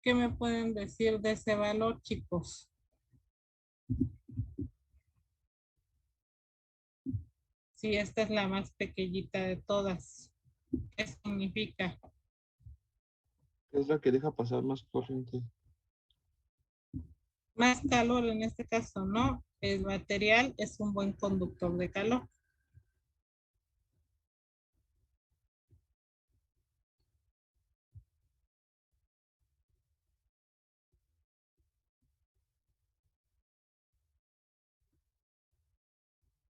¿Qué me pueden decir de ese valor, chicos? Sí, esta es la más pequeñita de todas. ¿Qué significa? Es la que deja pasar más corriente. Más calor en este caso, ¿no? El material es un buen conductor de calor.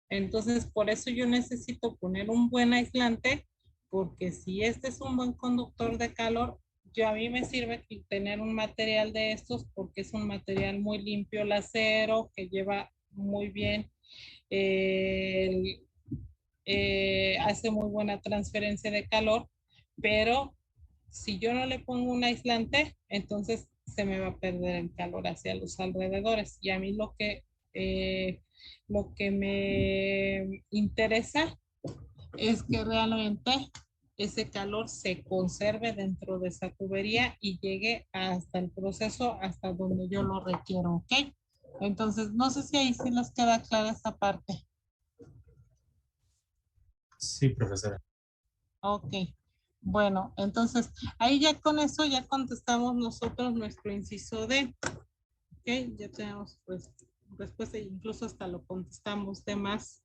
Entonces, por eso yo necesito poner un buen aislante, porque si este es un buen conductor de calor, yo a mí me sirve tener un material de estos porque es un material muy limpio el acero, que lleva muy bien, hace muy buena transferencia de calor, pero si yo no le pongo un aislante, entonces se me va a perder el calor hacia los alrededores. Y a mí lo que me interesa es que realmente ese calor se conserve dentro de esa tubería y llegue hasta el proceso, hasta donde yo lo requiero, ¿ok? Entonces, no sé si ahí sí nos queda clara esta parte. Sí, profesora. Ok. Bueno, entonces, ahí ya con eso ya contestamos nosotros nuestro inciso D. Ok, ya tenemos pues respuesta e incluso hasta lo contestamos de más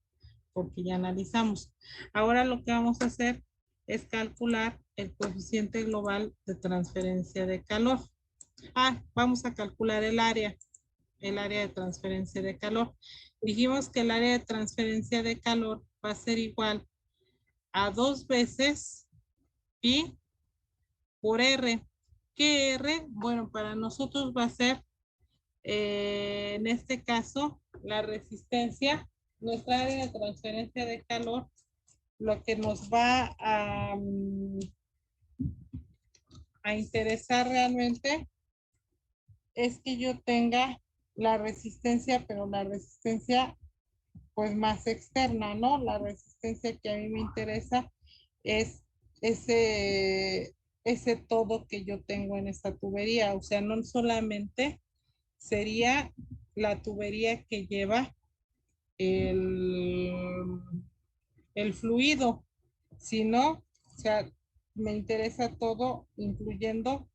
porque ya analizamos. Ahora lo que vamos a hacer es calcular el coeficiente global de transferencia de calor. Vamos a calcular el área de transferencia de calor. Dijimos que el área de transferencia de calor va a ser igual a 2 veces pi por R. ¿Qué R? Bueno, para nosotros va a ser, en este caso, la resistencia, nuestra área de transferencia de calor, lo que nos va a interesar realmente es que yo tenga la resistencia, pero la resistencia pues más externa, ¿no? La resistencia que a mí me interesa es ese todo que yo tengo en esta tubería, o sea, no solamente sería la tubería que lleva el, el fluido, sino, o sea, me interesa todo, incluyendo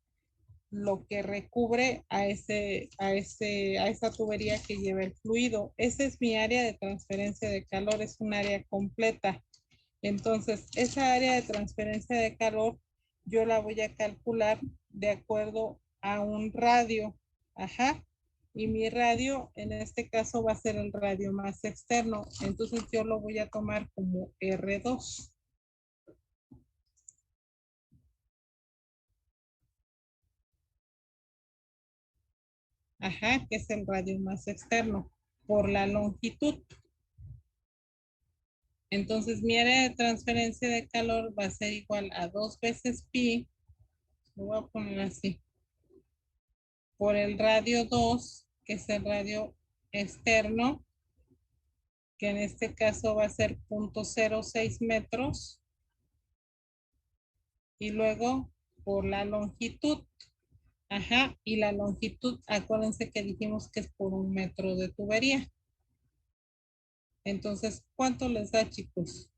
lo que recubre a esa tubería que lleva el fluido. Esa es mi área de transferencia de calor, es un área completa. Entonces, esa área de transferencia de calor, yo la voy a calcular de acuerdo a un radio. Ajá. Y mi radio, en este caso, va a ser el radio más externo. Entonces, yo lo voy a tomar como R2. Ajá, que es el radio más externo, por la longitud. Entonces, mi área de transferencia de calor va a ser igual a 2 veces pi, lo voy a poner así, por el radio 2, que es el radio externo, que en este caso va a ser 0.06 metros, y luego por la longitud. Ajá, y la longitud, acuérdense que dijimos que es por 1 metro de tubería. Entonces, ¿cuánto les da, chicos?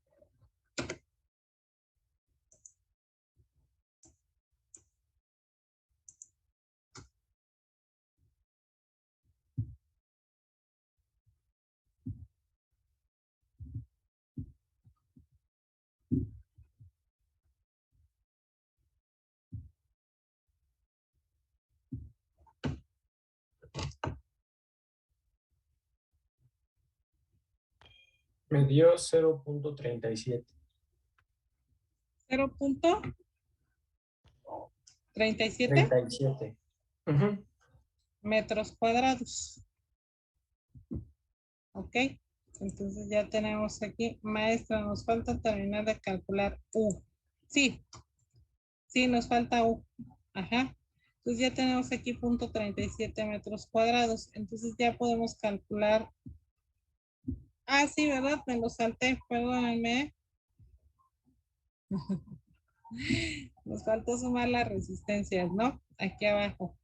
Me dio 0.37. 0.37. 37. Ujú. Metros cuadrados. Ok, entonces ya tenemos aquí, maestra, nos falta terminar de calcular U. Sí, sí, nos falta U. Ajá. Entonces ya tenemos aquí 0.37 metros cuadrados. Entonces ya podemos calcular. Ah, sí, ¿verdad? Me lo salté, perdónenme. Nos faltó sumar las resistencias, ¿no? Aquí abajo.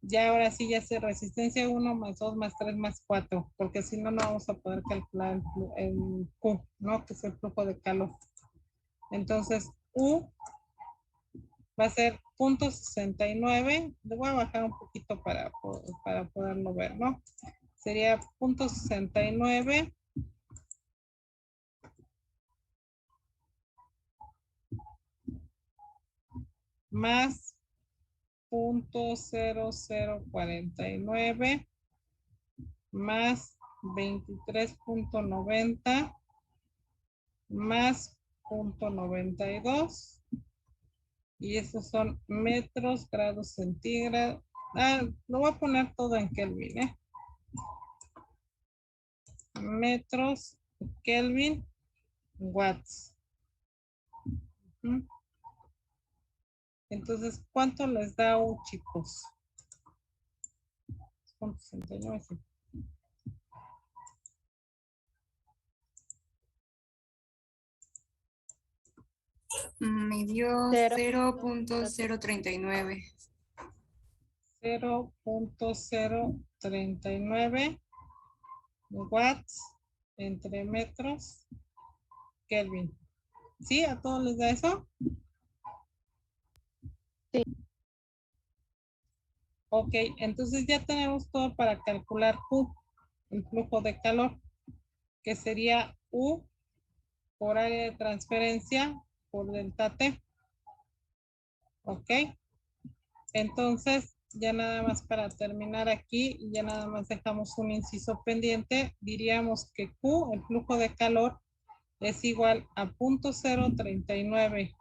Ya ahora sí, ya sé resistencia 1 más 2 más 3 más 4, porque si no, no vamos a poder calcular el Q, ¿no? Que es el flujo de calor. Entonces, U va a ser 0.69. Le voy a bajar un poquito para poderlo ver, ¿no? Sería 0.69 más 0.0049 más 23.90 más 0.92, y esos son metros, grados centígrados. Ah, lo voy a poner todo en Kelvin, ¿eh? Metros, Kelvin, watts. Entonces, ¿cuánto les da U, chicos? 69, sí. Me dio Cero. 0.039. 0.039 watts entre metros Kelvin. ¿Sí? ¿A todos les da eso? Sí. Ok, entonces ya tenemos todo para calcular Q, el flujo de calor, que sería U por área de transferencia por delta T. Ok, entonces ya nada más para terminar aquí, ya nada más dejamos un inciso pendiente. Diríamos que Q, el flujo de calor, es igual a 0.039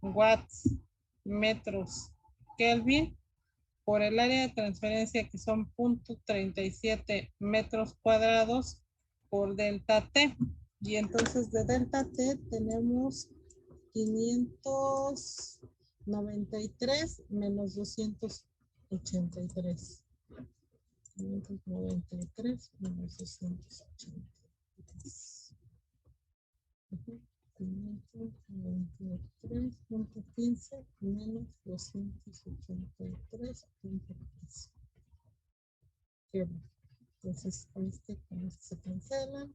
watts metros Kelvin por el área de transferencia, que son 0.37 metros cuadrados por delta T. Y entonces de delta T tenemos 593 menos 283. 593 menos 283. 593.15 menos 283.15. Entonces, con este se cancelan.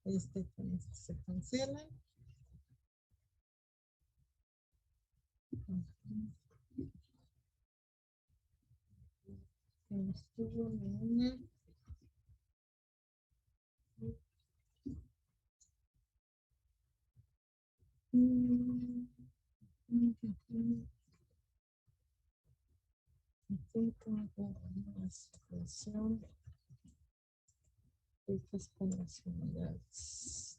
Con este se cancelan. Estuvo en una. Estas con las unidades.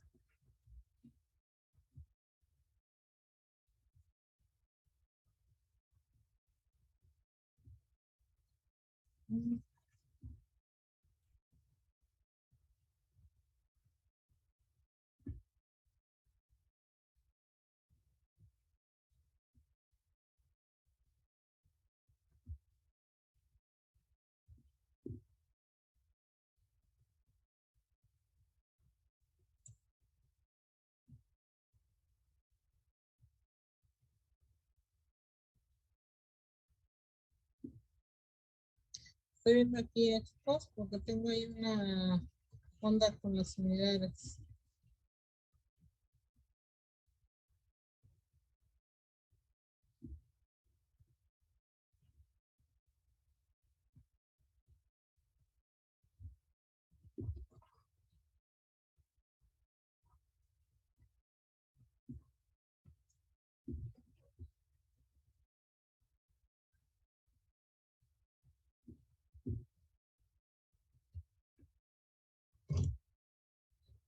Estoy viendo aquí, chicos, porque tengo ahí una onda con las unidades.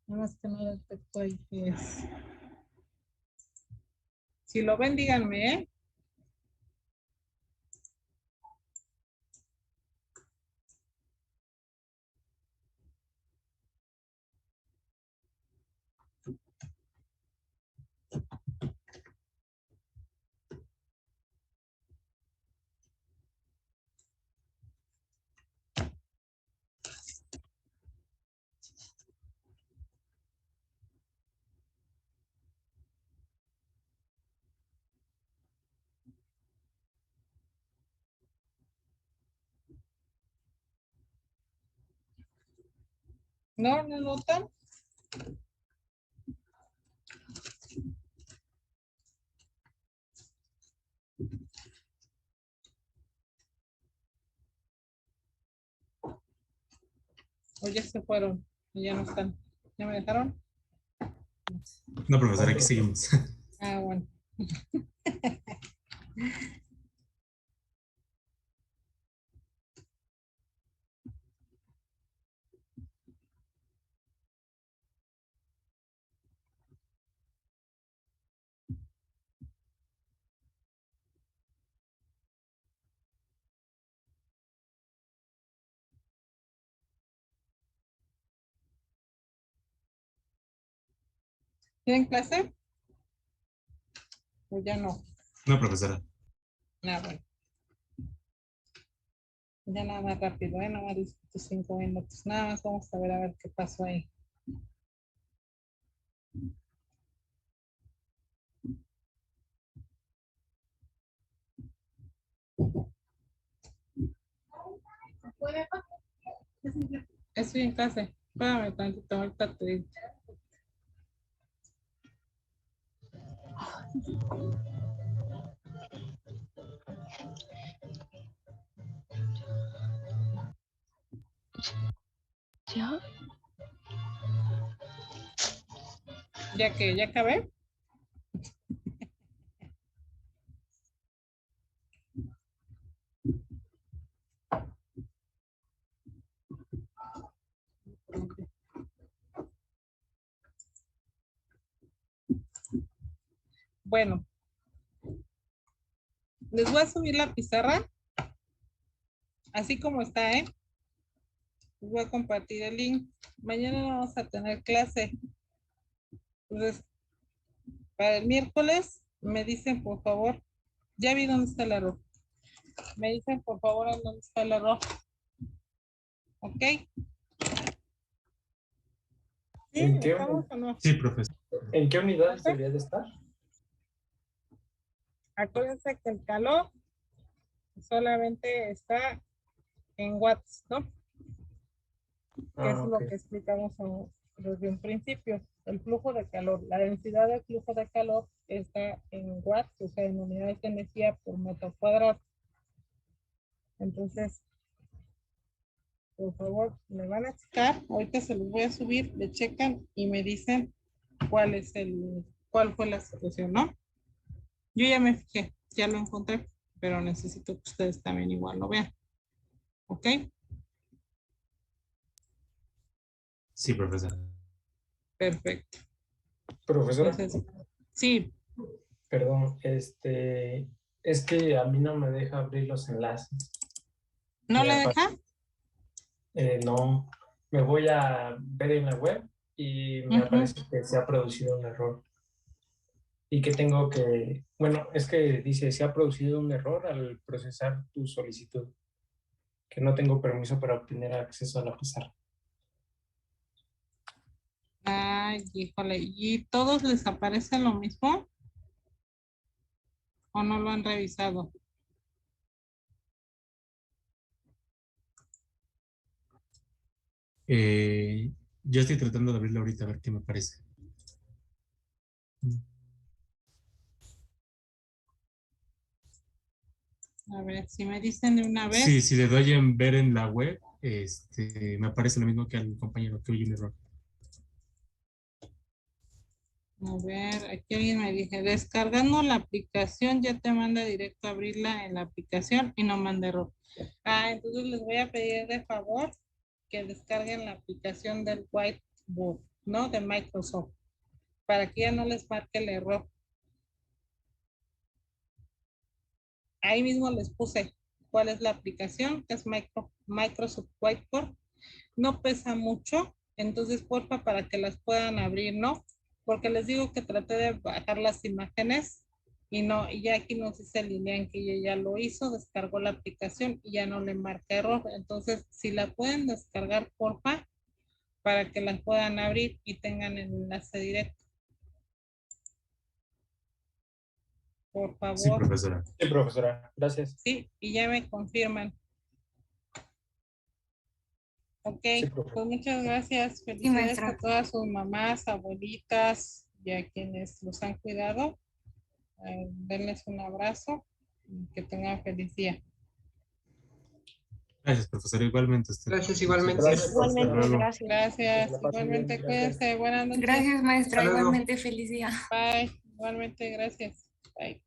Nada más que no detecto ahí qué es. Si lo ven, díganme, ¿eh? No, no notan. O ya se fueron, o ya no están. ¿Ya me dejaron? No, profesor, aquí seguimos. Ah, bueno. ¿Tienen clase? O ya no. No, profesora. Ah, bueno. Ya nada más rápido, ¿eh? Nada más discuto 5 minutos. Nada más vamos a ver qué pasó ahí. Estoy en clase. Espérame tantito, ahorita te digo. ¿Ya? Ya acabé. Bueno, les voy a subir la pizarra, así como está, ¿eh? Les voy a compartir el link. Mañana vamos a tener clase. Entonces, para el miércoles me dicen, por favor, ya vi dónde está el error. Me dicen, por favor, en dónde está el error. ¿Ok? ¿Sí? ¿En qué, ¿Estamos o no? Sí, profesor. ¿En qué unidades ¿Ok? debería de estar? Acuérdense que el calor solamente está en watts, ¿no? Que es Ah, lo ok. que explicamos desde un principio. El flujo de calor, la densidad del flujo de calor está en watts, o sea, en unidades de energía por metro cuadrado. Entonces, por favor, me van a checar. Ahorita se los voy a subir, le checan y me dicen cuál fue la solución, ¿no? Yo ya me fijé, ya lo encontré, pero necesito que ustedes también igual lo vean. ¿Ok? Sí, profesor. Perfecto. Profesora, Entonces, sí, perdón, es que a mí no me deja abrir los enlaces. ¿no Me le apa- deja? No, me voy a ver en la web y me Ujú. aparece que se ha producido un error. Y que tengo que, bueno, es que dice, se ha producido un error al procesar tu solicitud, que no tengo permiso para obtener acceso a la pizarra. Ay, híjole, ¿y todos les aparece lo mismo? ¿O no lo han revisado? Yo estoy tratando de abrirlo ahorita a ver qué me parece. A ver, si me dicen de una Sí, vez. si le doy en ver en la web, me aparece lo mismo que al compañero, que hoy un error. A ver, aquí alguien me dice, descargando la aplicación ya te manda directo a abrirla en la aplicación y no manda error. Entonces les voy a pedir de favor que descarguen la aplicación del Whiteboard, ¿no? De Microsoft, para que ya no les marque el error. Ahí mismo les puse cuál es la aplicación, que es Microsoft Whiteboard. No pesa mucho, entonces porfa para que las puedan abrir, ¿no? Porque les digo que traté de bajar las imágenes y no, y ya aquí nos dice Lilian que ella ya lo hizo, descargó la aplicación y ya no le marca error. Entonces, si la pueden descargar, porfa, para que las puedan abrir y tengan el enlace directo. Por Sí, favor. profesora. Sí, profesora, gracias. Sí, y ya me confirman. Ok, Sí, profesora. pues muchas gracias. Felicidades maestra. a todas sus mamás, abuelitas y a quienes los han cuidado. Denles un abrazo y que tengan feliz día. Gracias, profesora. Igualmente usted. Gracias, igualmente. Gracias, Hasta Igualmente, luego. gracias. Gracias. Que la pasen bien, Igualmente, gracias. cuídense. Buenas noches. Gracias, maestra. Hasta luego. Igualmente, feliz día. Bye. Igualmente, gracias. Bye.